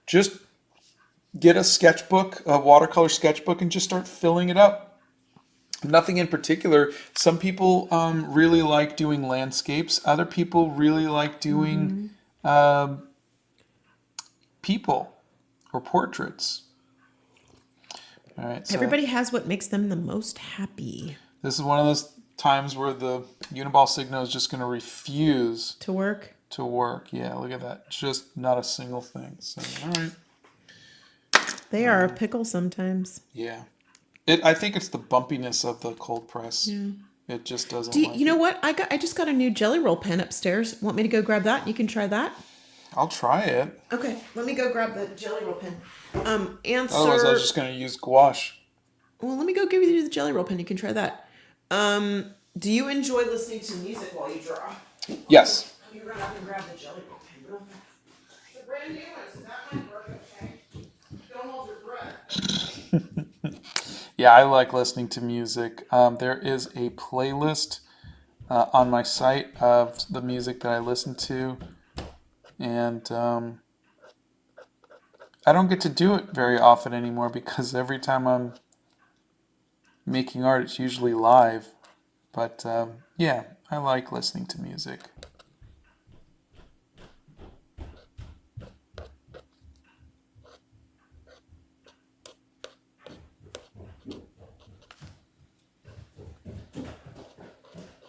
B: Just get a sketchbook, a watercolor sketchbook, and just start filling it up. Nothing in particular. Some people really like doing landscapes. Other people really like doing people or portraits. All right. So
A: Everybody has what makes them the most happy.
B: this is one of those times where the Uniball Signo is just going to refuse
A: To work?
B: to work. Yeah, look at that. Just not a single thing. So, all right.
A: They are a pickle sometimes.
B: Yeah. I think it's the bumpiness of the cold press. Yeah. It just doesn't.
A: You know what? I just got a new Jelly Roll pen upstairs. Want me to go grab that? You can try that.
B: I'll try it.
A: Okay, let me go grab the Jelly Roll pen. Answer.
B: Otherwise, I was just going to use gouache.
A: Well, let me go give you the Jelly Roll pen. You can try that. Do you enjoy listening to music while you draw?
B: Yes.
A: Let me run up and grab the Jelly Roll pen real fast. The brand new one, so that might work okay. Don't hold your breath.
B: Yeah, I like listening to music. There is a playlist on my site of the music that I listen to. And I don't get to do it very often anymore because every time I'm making art, it's usually live. But yeah, I like listening to music.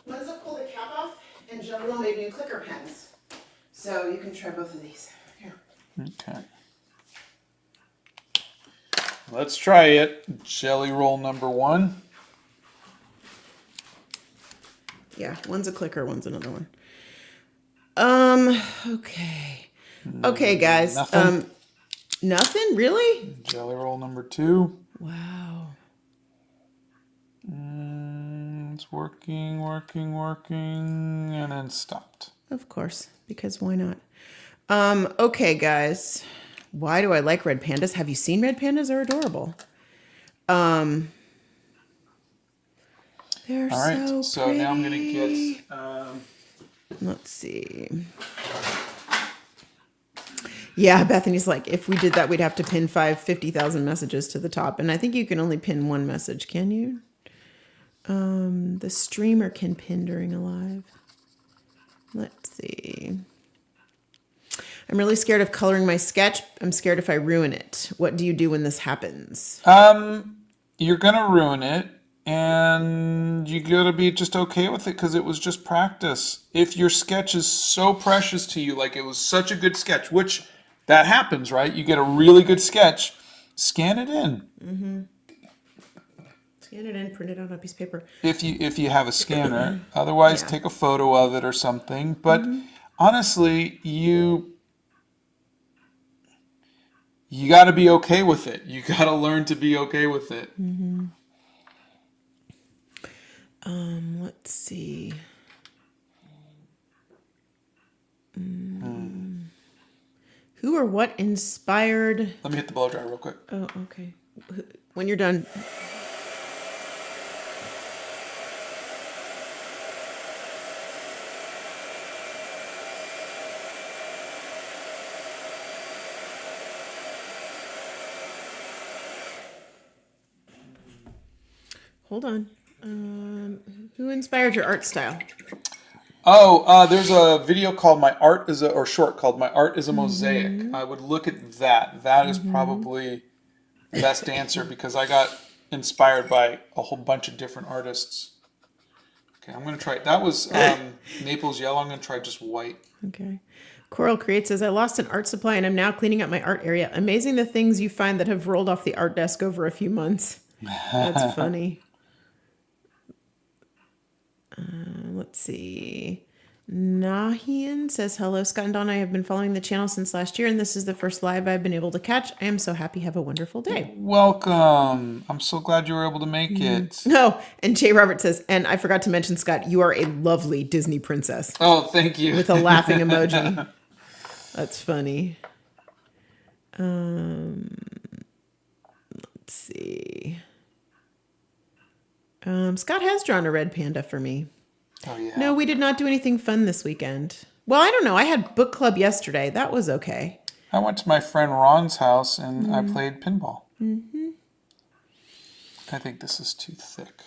A: Lindsay pulled the cap off, and Jelly Roll made new clicker pens. So you can try both of these. Here.
B: Okay. Let's try it. Jelly Roll number 1.
A: Yeah, one's a clicker, one's another one. Okay. Okay, guys.
B: Nothing?
A: Nothing? Really?
B: Jelly Roll number 2.
A: Wow.
B: It's working, and then stopped.
A: Of course, because why not? Okay, guys. Why do I like red pandas? Have you seen red pandas? They're adorable. They're
B: All right,
A: so
B: so
A: pretty.
B: now I'm gonna get.
A: Let's see. Yeah, Bethany's like, if we did that, we'd have to pin 50,000 messages to the top. And I think you can only pin one message, can you? The streamer can pin during a live. Let's see. I'm really scared of coloring my sketch. I'm scared if I ruin it. What do you do when this happens?
B: You're gonna ruin it, and you gotta be just okay with it because it was just practice. If your sketch is so precious to you, like it was such a good sketch, which that happens, right? You get a really good sketch, scan it in.
A: Scan it in, print it out on a piece of paper.
B: If you have a scanner, otherwise
A: Yeah.
B: take a photo of it or something. But honestly, you got to be okay with it. You got to learn to be okay with it.
A: Let's see. Who or what inspired?
B: Let me hit the blow dryer real quick.
A: Oh, okay. When you're done. Hold on. Who inspired your art style?
B: Oh, there's a video called or short called My Art is a Mosaic. I would look at that. That is probably the best answer because I got inspired by a whole bunch of different artists. Okay, I'm going to try it. That was Naples Yellow. I'm going to try just white.
A: Okay. Coral Create says, I lost an art supply and I'm now cleaning up my art area. Amazing the things you find that have rolled off the art desk over a few months. That's funny. Let's see. Nahian says, hello, Scott and Dawn. I have been following the channel since last year, and this is the first live I've been able to catch. I am so happy. Have a wonderful day.
B: Welcome. I'm so glad you were able to make it.
A: Oh, and Jay Robert says, and I forgot to mention, Scott, you are a lovely Disney princess.
B: Oh, thank you.
A: With a laughing emoji. That's funny. Let's see. Scott has drawn a red panda for me.
B: Oh, yeah.
A: No, we did not do anything fun this weekend. Well, I don't know. I had book club yesterday. That was okay.
B: I went to my friend Ron's house and I played pinball. I think this is too thick.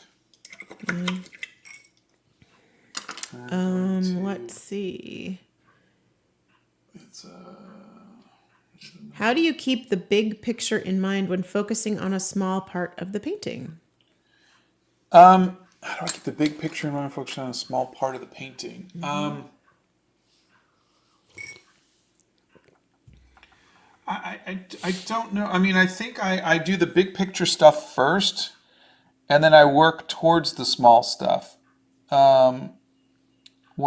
A: Let's see. How do you keep the big picture in mind when focusing on a small part of the painting?
B: How do I keep the big picture in mind, focus on a small part of the painting? I don't know. I mean, I think I do the big picture stuff first, and then I work towards the small stuff. When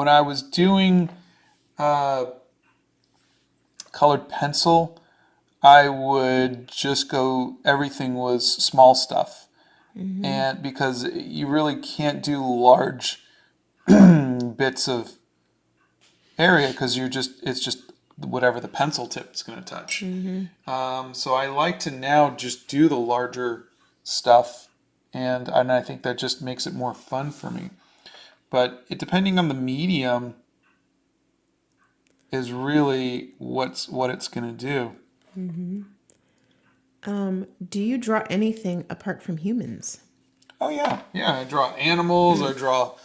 B: I was doing colored pencil, I would just go, everything was small stuff. And because you really can't do large bits of area because it's just whatever the pencil tip is going to touch. So I like to now just do the larger stuff, and I think that just makes it more fun for me. But depending on the medium is really what it's going to do.
A: Do you draw anything apart from humans?
B: Oh yeah, I draw animals. I draw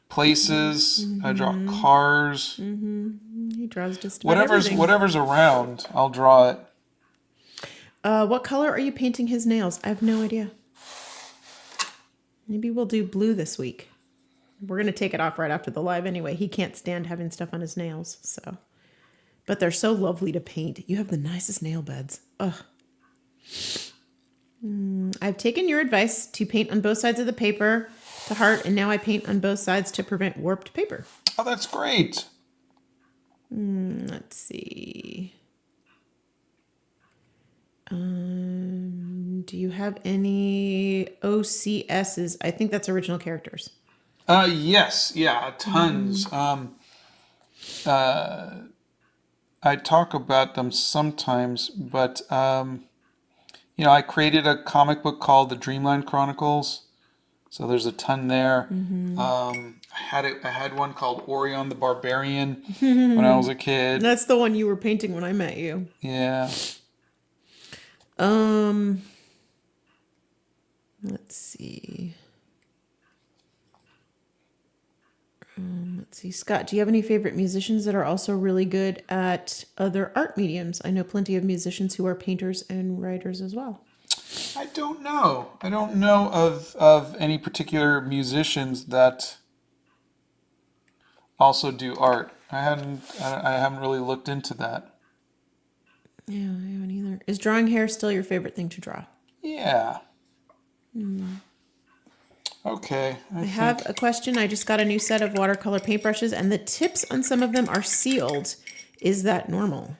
B: places. I draw cars.
A: He draws just about everything.
B: Whatever's around, I'll draw it.
A: What color are you painting his nails? I have no idea. Maybe we'll do blue this week. We're going to take it off right after the live anyway. He can't stand having stuff on his nails, so. But they're so lovely to paint. You have the nicest nail beds. Ugh. I've taken your advice to paint on both sides of the paper to heart, and now I paint on both sides to prevent warped paper.
B: Oh, that's great.
A: Let's see. Do Do you have any OCSs? I think that's original characters.
B: Yes, yeah, tons. I talk about them sometimes, but I created a comic book called The Dreamland Chronicles, so there's a ton there. I had one called Orion the Barbarian when I was a kid.
A: That's the one you were painting when I met you.
B: Yeah.
A: Let's see. Let's see. Scott, do you have any favorite musicians that are also really good at other art mediums? I know plenty of musicians who are painters and writers as well.
B: I don't know. I don't know of any particular musicians that also do art. I haven't really looked into that.
A: Yeah, I haven't either. Is drawing hair still your favorite thing to draw?
B: Yeah. Okay.
A: I have a question. I just got a new set of watercolor paintbrushes, and the tips on some of them are sealed. Is that normal?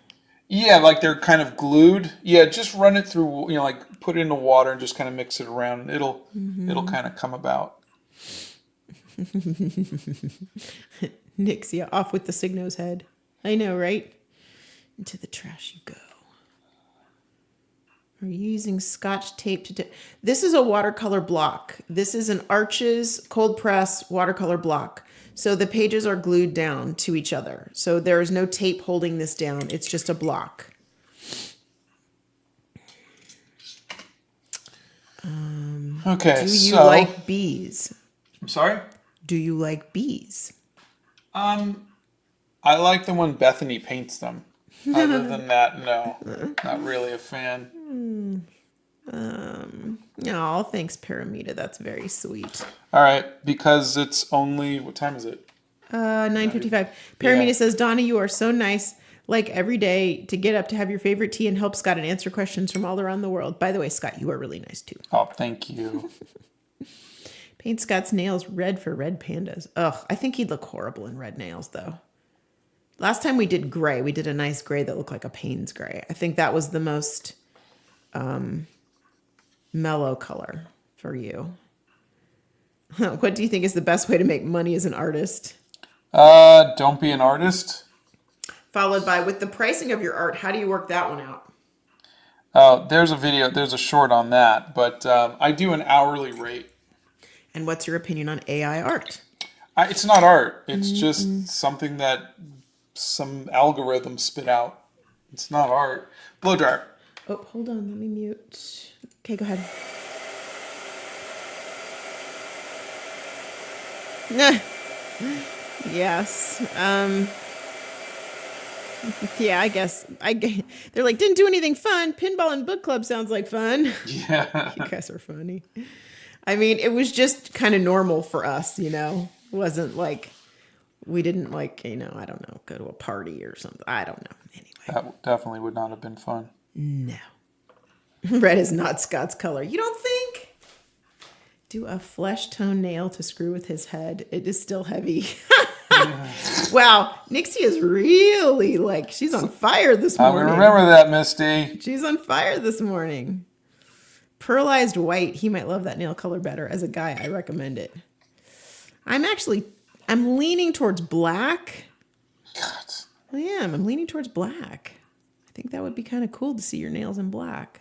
B: Yeah, like they're kind of glued. Yeah, just run it through, like put it in the water and just kind of mix it around. It'll kind of come about.
A: Nixia, off with the Signo's head. I know, right? Into the trash you go. Are you using Scotch tape to... This is a watercolor block. This is an Arches cold press watercolor block. So the pages are glued down to each other. So there is no tape holding this down. It's just a block.
B: Okay,
A: Do you like bees?
B: I'm sorry?
A: Do you like bees?
B: I like them when Bethany paints them. Other than that, no. Not really a fan.
A: Oh, thanks, Paramita. That's very sweet.
B: All right, because it's only... What time is it?
A: 9:55. Paramita says, Donna, you are so nice. Like every day to get up to have your favorite tea and help Scott and answer questions from all around the world. By the way, Scott, you are really nice too.
B: Oh, thank you.
A: Paint Scott's nails red for red pandas. Ugh, I think he'd look horrible in red nails though. Last time we did gray. We did a nice gray that looked like a Payne's gray. I think that was the most mellow color for you. What do you think is the best way to make money as an artist?
B: Don't be an artist.
A: Followed by, with the pricing of your art, how do you work that one out?
B: There's a short on that, but I do an hourly rate.
A: And what's your opinion on AI art?
B: It's not art. It's just something that some algorithm spit out. It's not art. Blow dryer.
A: Oh, hold on. Let me mute. Okay, go ahead. Yes. Yeah, I guess. They're like, didn't do anything fun. Pinball and book club sounds like fun.
B: Yeah.
A: You guys are funny. I mean, it was just kind of normal for us, It wasn't like we didn't I don't know, go to a party or something. I don't know. Anyway.
B: That definitely would not have been fun.
A: No. Red is not Scott's color. You don't think? Do a flesh tone nail to screw with his head. It is still heavy. Wow. Nixie is really she's on fire this morning.
B: I remember that, Misty.
A: She's on fire this morning. Pearlized white. He might love that nail color better. As a guy, I recommend it. I'm leaning towards black.
B: God.
A: I am. I'm leaning towards black. I think that would be kind of cool to see your nails in black.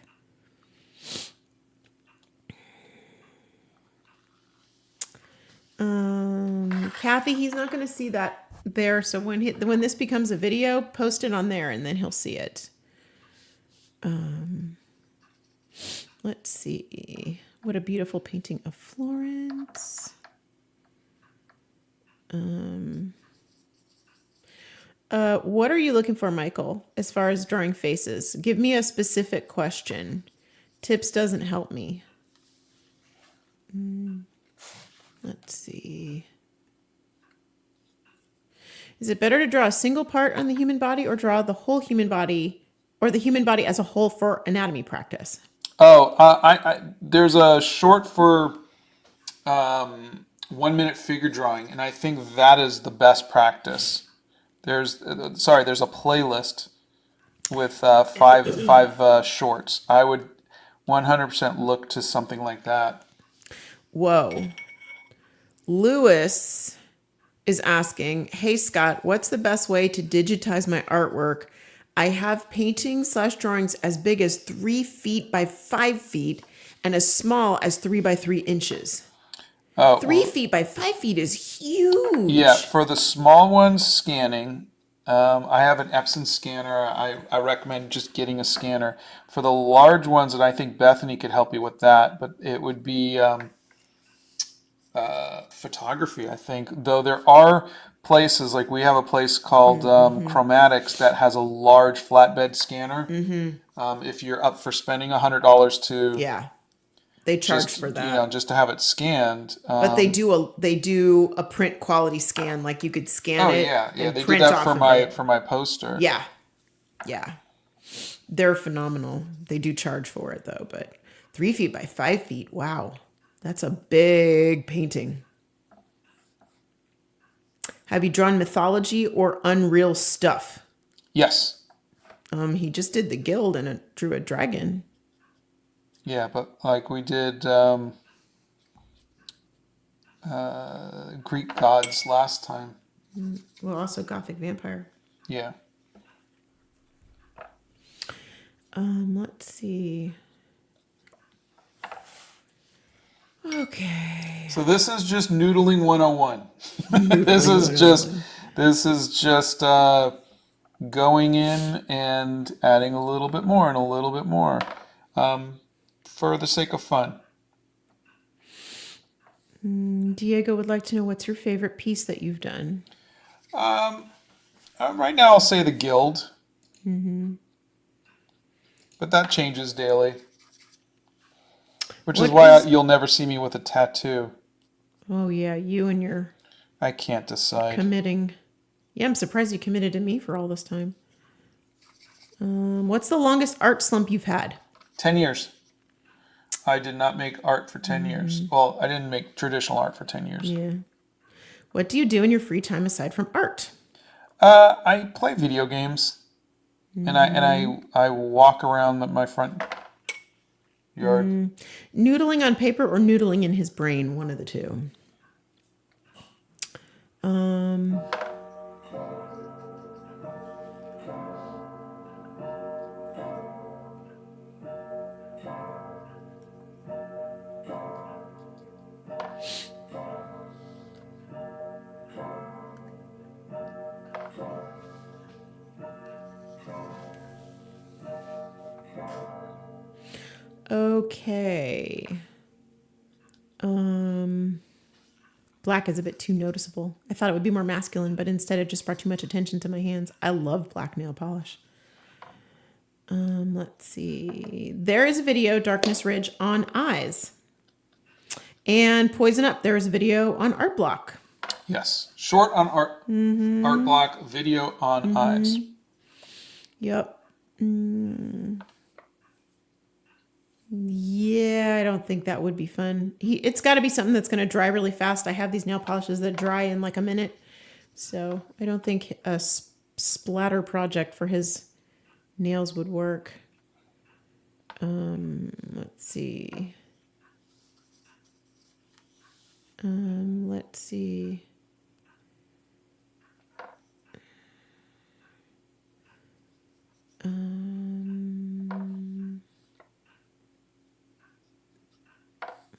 A: Kathy, he's not going to see that there. So when this becomes a video, post it on there and then he'll see it. Let's see. What a beautiful painting of Florence. What are you looking for, Michael, as far as drawing faces? Give me a specific question. Tips doesn't help me. Let's see. Is it better to draw a single part on the human body or draw the whole human body or the human body as a whole for anatomy practice?
B: Oh, there's a short for 1 minute figure drawing, and I think that is the best practice. There's a playlist with five shorts. 100% look to something like that.
A: Whoa. Lewis is asking, hey, Scott, what's the best way to digitize my artwork? I have paintings / drawings as big as 3 feet by 5 feet and as small as 3 by 3 inches.
B: Oh,
A: 3 feet by 5 feet is huge.
B: yeah, for the small ones, scanning. I have an Epson scanner. I recommend just getting a scanner. For the large ones, and I think Bethany could help you with that, but it would be photography, I think. Though there are places, like we have a place called Chromatics that has a large flatbed scanner. If you're up for spending $100 to
A: Yeah. They charge
B: just,
A: for that.
B: just to have it scanned.
A: But they do a print quality scan. Like you could scan it.
B: Yeah,
A: and
B: they did
A: print
B: that
A: off
B: for my poster.
A: Yeah. Yeah. They're phenomenal. They do charge for it though, but 3 feet by 5 feet. Wow. That's a big painting. Have you drawn mythology or unreal stuff?
B: Yes.
A: He just did the guild and drew a dragon.
B: Yeah, but like we did Greek gods last time.
A: Well, also Gothic vampire.
B: Yeah.
A: Let's see. Okay.
B: So this is just noodling 101. This is just going in and adding a little bit more and a little bit more for the sake of fun.
A: Diego would like to know, what's your favorite piece that you've done?
B: Right now I'll say the guild. But that changes daily. Which is why you'll never see me with a tattoo.
A: Oh, yeah, you and your...
B: I can't decide.
A: Committing. Yeah, I'm surprised you committed to me for all this time. What's the longest art slump you've had?
B: 10 years. I did not make art for 10 years. Well, I didn't make traditional art for 10 years.
A: Yeah. What do you do in your free time aside from art?
B: I play video games. And I walk around my front yard.
A: Noodling on paper or noodling in his brain, one of the two. Okay. Black is a bit too noticeable. I thought it would be more masculine, but instead it just brought too much attention to my hands. I love black nail polish. Let's see. There is a video, Darkness Ridge, on eyes. And Poison Up, there is a video on art block.
B: Yes. Short on art block, video on eyes.
A: Yep. Yeah, I don't think that would be fun. It's got to be something that's going to dry really fast. I have these nail polishes that dry in like a minute. So I don't think a splatter project for his nails would work. Let's see. Let's see.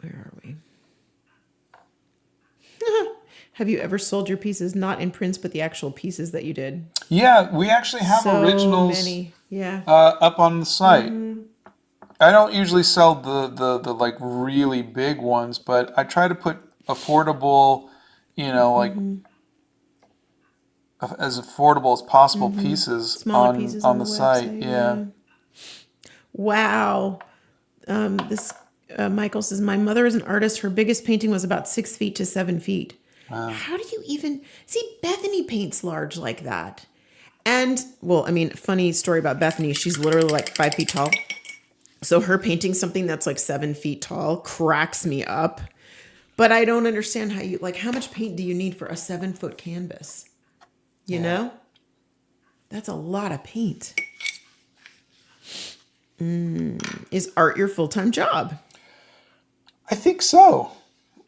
A: Where are we? Have you ever sold your pieces not in prints, but the actual pieces that you did?
B: Yeah, we actually have originals
A: many. Yeah.
B: Up on the site. I don't usually sell the like really big ones, but I try to put affordable, like as affordable as possible pieces
A: Smaller pieces
B: on the
A: website,
B: site. Yeah.
A: Wow. This Michael says, my mother is an artist. Her biggest painting was about 6 feet to 7 feet. Wow. How do you even see? Bethany paints large like that. And well, I mean, funny story about Bethany. She's literally like 5 feet tall. So her painting something that's like 7 feet tall cracks me up. But I don't understand how much paint do you need for a 7-foot canvas? You know? That's a lot of paint. Is art your full-time job?
B: I think so.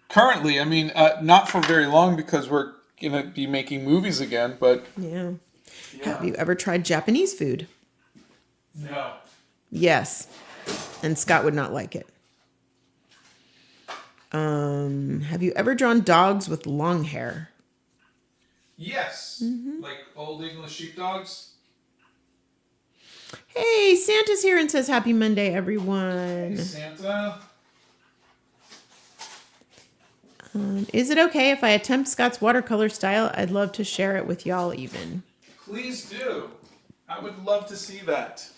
B: Currently, I mean, not for very long because we're gonna be making movies again. But
A: Yeah. Have
B: yeah,
A: you ever tried Japanese food?
B: no.
A: Yes. And Scott would not like it. Have you ever drawn dogs with long hair?
B: Yes, like old English sheepdogs.
A: Hey, Santa's here and says happy Monday,
B: Hey,
A: everyone.
B: Santa.
A: Is it okay if I attempt Scott's watercolor style? I'd love to share it with y'all even.
B: Please do. I would love to see that.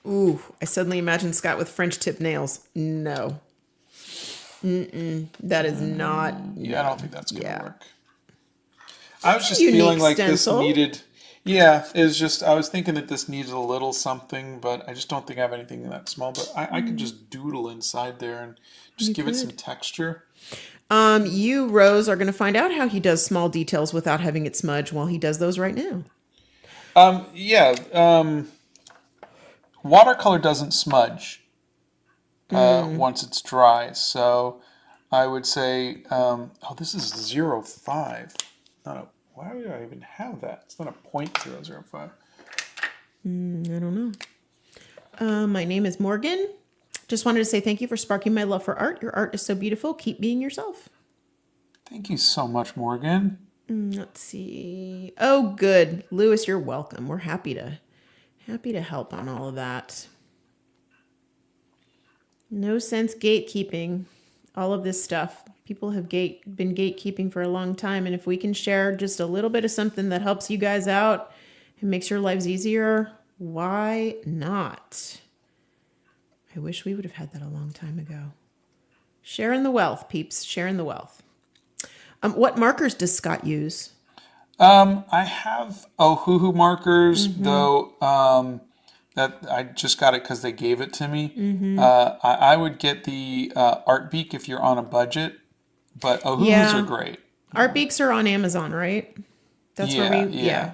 A: Ooh, I suddenly imagine Scott with French tip nails. No. That is not.
B: Yeah, I don't think that's gonna
A: Yeah.
B: work. I was just
A: unique
B: feeling like
A: stencil.
B: this needed. Yeah, it's just I was thinking that this needed a little something, but I just don't think I have anything that small. But I could just doodle inside there and just give it some texture.
A: You, Rose, are going to find out how he does small details without having it smudge while he does those right now.
B: Yeah. Watercolor doesn't smudge once it's dry, so I would say, oh, this is 0.5. Not a. Why would I even have that? It's not a 0.005.
A: I don't know. My name is Morgan. Just wanted to say thank you for sparking my love for art. Your art is so beautiful. Keep being yourself.
B: Thank you so much, Morgan.
A: Let's see. Oh, good. Lewis, you're welcome. We're happy to help on all of that. No sense gatekeeping. All of this stuff. People have been gatekeeping for a long time. And if we can share just a little bit of something that helps you guys out and makes your lives easier, why not? I wish we would have had that a long time ago. Sharing the wealth, peeps. Sharing the wealth. What markers does Scott use?
B: I have Ohuhu markers, though that I just got it because they gave it to me. I would get the Art Beak if you're on a budget, but Ohuhus are great.
A: Art Beaks are on Amazon, right? That's where we,
B: yeah.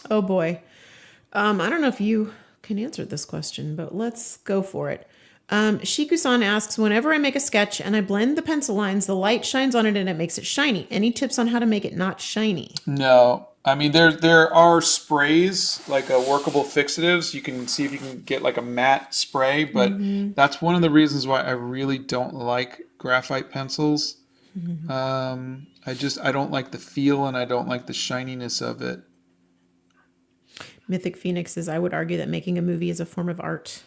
A: Oh boy. I don't know if you can answer this question, but let's go for it. Shiku-san asks, whenever I make a sketch and I blend the pencil lines, the light shines on it and it makes it shiny. Any tips on how to make it not shiny?
B: No, I mean there are sprays like workable fixatives. You can see if you can get like a matte spray, but that's one of the reasons why I really don't like graphite pencils. I don't like the feel and I don't like the shininess of it.
A: Mythic Phoenix says, I would argue that making a movie is a form of art.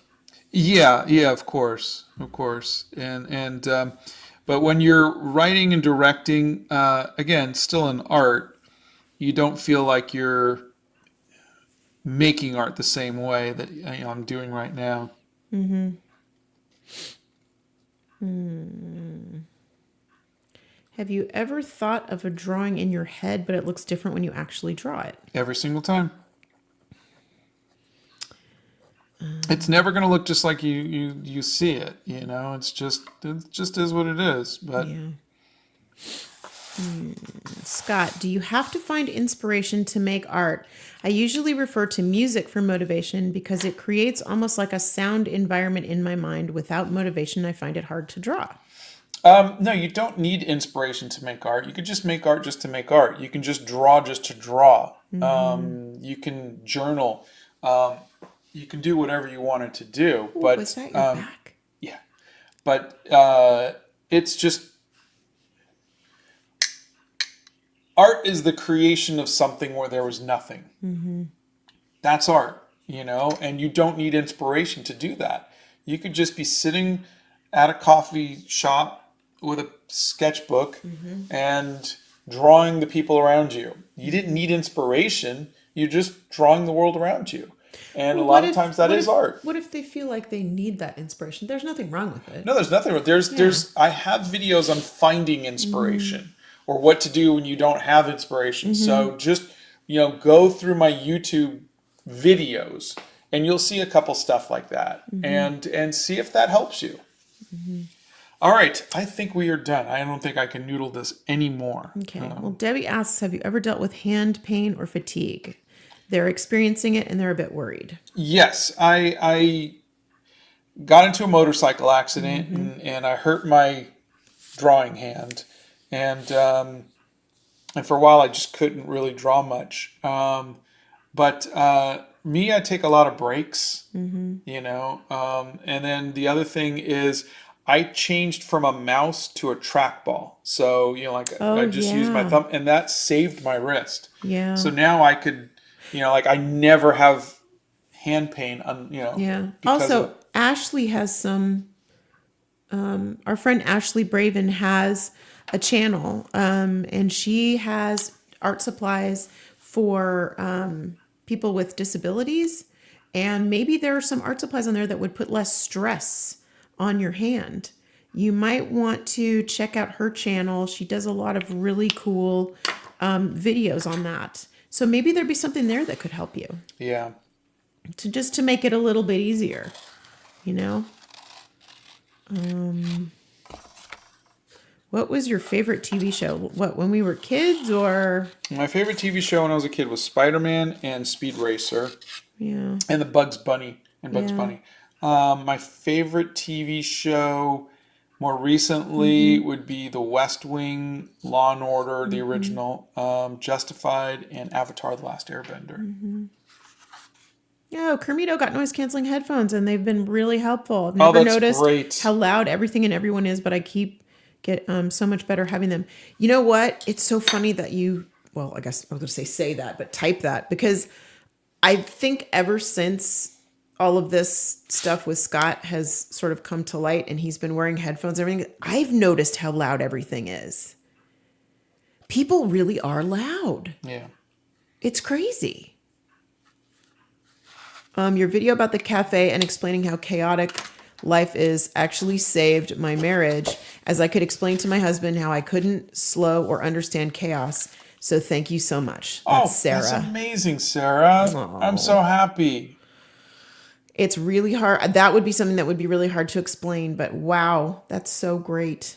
B: Yeah, of course, and but when you're writing and directing, again, still an art, you don't feel like you're making art the same way that I'm doing right now.
A: Have you ever thought of a drawing in your head, but it looks different when you actually draw it?
B: Every single time. It's never going to look just like you see it, It just is what it is. But
A: Yeah. Scott, do you have to find inspiration to make art? I usually refer to music for motivation because it creates almost like a sound environment in my mind. Without motivation, I find it hard to draw.
B: no, you don't need inspiration to make art. You could just make art just to make art. You can just draw to draw. You can journal. You can do whatever you wanted to do.
A: Ooh,
B: but
A: was that your back?
B: yeah, but it's just art is the creation of something where there was nothing. That's art, and you don't need inspiration to do that. You could just be sitting at a coffee shop with a sketchbook and drawing the people around you. You didn't need inspiration. You're just drawing the world around you. And a lot of times that is art.
A: What if they feel like they need that inspiration? There's nothing wrong with it.
B: No, there's nothing wrong. I have videos on finding inspiration or what to do when you don't have inspiration. So just, go through my YouTube videos and you'll see a couple stuff like that and see if that helps you. All right, I think we are done. I don't think I can noodle this anymore.
A: Okay. Well, Debbie asks, have you ever dealt with hand pain or fatigue? they're experiencing it and they're a bit worried.
B: Yes, I got into a motorcycle accident and I hurt my drawing hand, and for a while I just couldn't really draw much. But me, I take a lot of breaks, and then the other thing is I changed from a mouse to a trackball. So, I just used my
A: yeah.
B: thumb, and that saved my wrist.
A: Yeah.
B: So now I could, I never have hand pain,
A: Yeah.
B: because
A: Also,
B: of,
A: Ashley has some, our friend Ashley Braven has a channel, and she has art supplies for people with disabilities. And maybe there are some art supplies on there that would put less stress on your hand. You might want to check out her channel. She does a lot of really cool videos on that. So maybe there'd be something there that could help you
B: yeah.
A: to make it a little bit easier, you know? What was your favorite TV show? What, when we were kids or?
B: My favorite TV show when I was a kid was Spider-Man and Speed Racer.
A: Yeah.
B: And the Bugs Bunny and Bugs
A: Yeah.
B: Bunny. My favorite TV show more recently would be The West Wing, Law and Order, the original, Justified, and Avatar: The Last Airbender.
A: Oh, Kermito got noise canceling headphones and they've been really helpful. I've
B: Oh,
A: never
B: that's
A: noticed
B: great.
A: how loud everything and everyone is, but I get so much better having them. You know what? It's so funny that well, I guess I was going to say that, but type that, because I think ever since all of this stuff with Scott has sort of come to light and he's been wearing headphones and everything, I've noticed how loud everything is. People really are loud.
B: Yeah.
A: It's crazy. Your video about the cafe and explaining how chaotic life is actually saved my marriage, as I could explain to my husband how I couldn't slow or understand chaos. So thank you so much. That's Sarah.
B: That's amazing, Sarah.
A: Aw.
B: I'm so happy.
A: It's really hard. That would be something that would be really hard to explain, but wow, that's so great.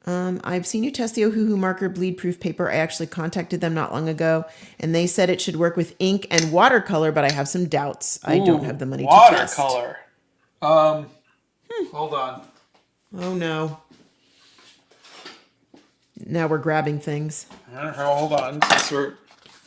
A: I've seen you test the Ohuhu marker bleed proof paper. I actually contacted them not long ago and they said it should work with ink and watercolor, but I have some doubts. I don't have the money to test.
B: Watercolor. Hold on.
A: Oh no. Now we're grabbing things.
B: Hold on. Since we're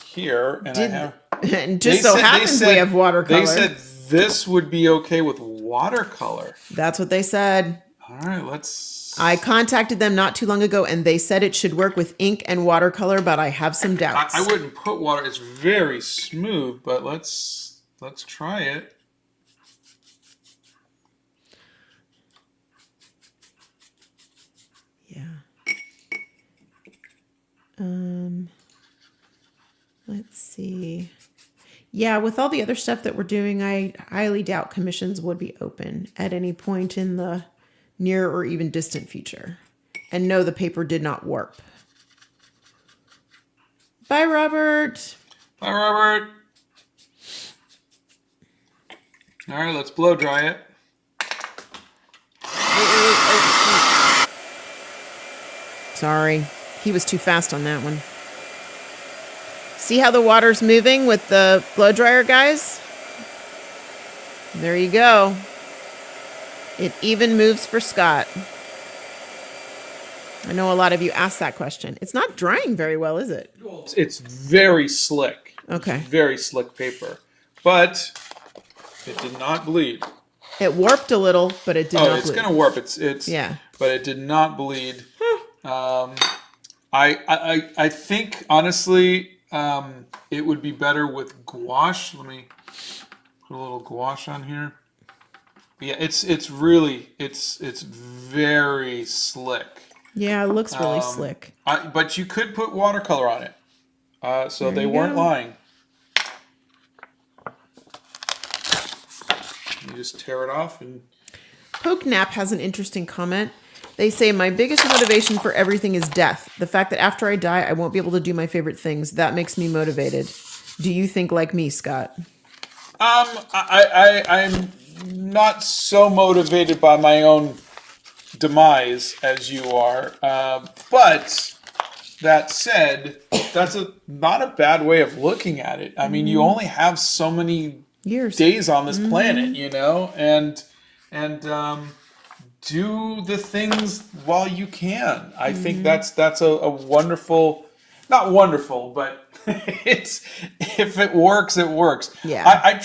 B: here, and I have.
A: And just so happens we have watercolor.
B: They said this would be okay with watercolor.
A: That's what they said.
B: All right, let's.
A: I contacted them not too long ago, and they said it should work with ink and watercolor, but I have some doubts.
B: I wouldn't put water. It's very smooth, but let's try it.
A: Yeah. Let's see. Yeah, with all the other stuff that we're doing, I highly doubt commissions would be open at any point in the near or even distant future. And no, the paper did not warp. Bye, Robert.
B: Bye, Robert. All right, let's blow dry it.
A: Sorry, he was too fast on that one. See how the water's moving with the blow dryer, guys? There you go. It even moves for Scott. I know a lot of you asked that question. It's not drying very well, is it?
B: It's very slick.
A: Okay.
B: It's very slick paper. But it did not bleed.
A: It warped a little, but it did not bleed.
B: Oh, it's going to warp. It's
A: yeah.
B: But it did not bleed. I think, honestly, it would be better with gouache. Let me put a little gouache on here. Yeah, it's very slick.
A: Yeah, it looks really slick.
B: But you could put watercolor on it. So
A: There
B: they
A: you
B: weren't
A: go.
B: lying. You just tear it off and.
A: PokeNap has an interesting comment. They say, my biggest motivation for everything is death. The fact that after I die, I won't be able to do my favorite things. That makes me motivated. Do you think like me, Scott?
B: I'm not so motivated by my own demise as you are, but that said, that's not a bad way of looking at it. I mean, you only have so many
A: Years.
B: days on this planet, you know, and do the things while you can. I think that's a wonderful, not wonderful, but it's, if it works, it works.
A: Yeah.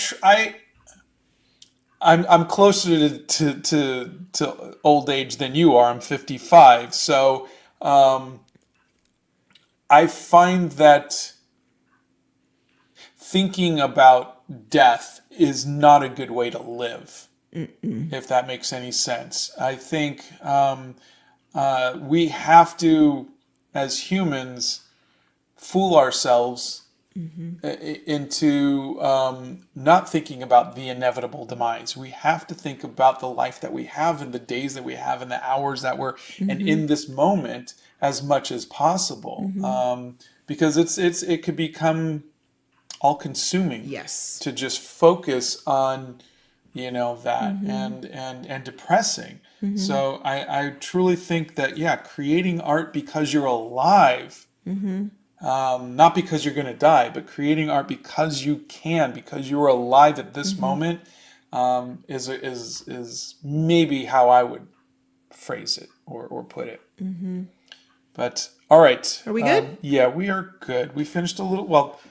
B: I'm closer to old age than you are. I'm 55, so I find that thinking about death is not a good way to live. If that makes any sense. I think we have to, as humans, fool ourselves into not thinking about the inevitable demise. We have to think about the life that we have and the days that we have and the hours that we're and in this moment as much as possible, because it could become all consuming.
A: Yes.
B: To just focus on that and depressing. So I truly think that creating art because you're alive, not because you're going to die, but creating art because you can, because you're alive at this moment, is maybe how I would phrase it or put it. But all right,
A: are we good?
B: Yeah, we are good. We finished a little well.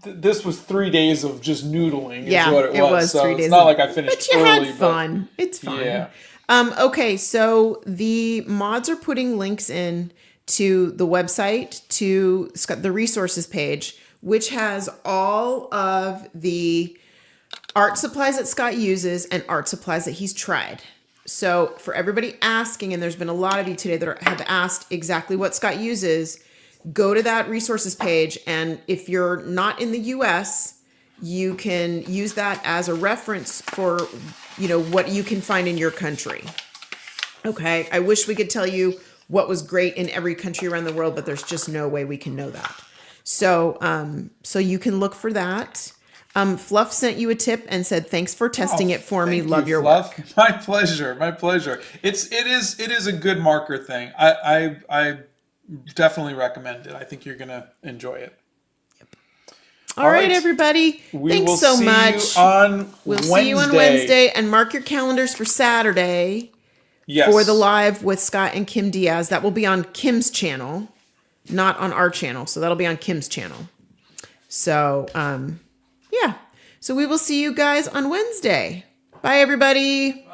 B: This was 3 days of just noodling.
A: Yeah,
B: is what it was. So
A: 3 days.
B: It's not like I finished
A: but you
B: early.
A: had fun. It's fun.
B: Yeah.
A: Okay, so the mods are putting links in to the website, to the resources page, which has all of the art supplies that Scott uses and art supplies that he's tried. So for everybody asking, and there's been a lot of you today that have asked exactly what Scott uses, go to that resources page. And if you're not in the US, you can use that as a reference for, what you can find in your country. Okay. I wish we could tell you what was great in every country around the world, but there's just no way we can know that. So, so you can look for that. Fluff sent you a tip and said, thanks for testing it for me. Love your
B: Fluff.
A: work.
B: My pleasure. My pleasure. It is a good marker thing. I definitely recommend it. I think you're going to enjoy it.
A: All right, everybody. Thanks so much. We'll see you on Wednesday, and mark your calendars for Saturday.
B: Yes.
A: For the live with Scott and Kim Diaz. That will be on Kim's channel, not on our channel. So that'll be on Kim's channel. So, yeah. So we will see you guys on Wednesday. Bye, everybody.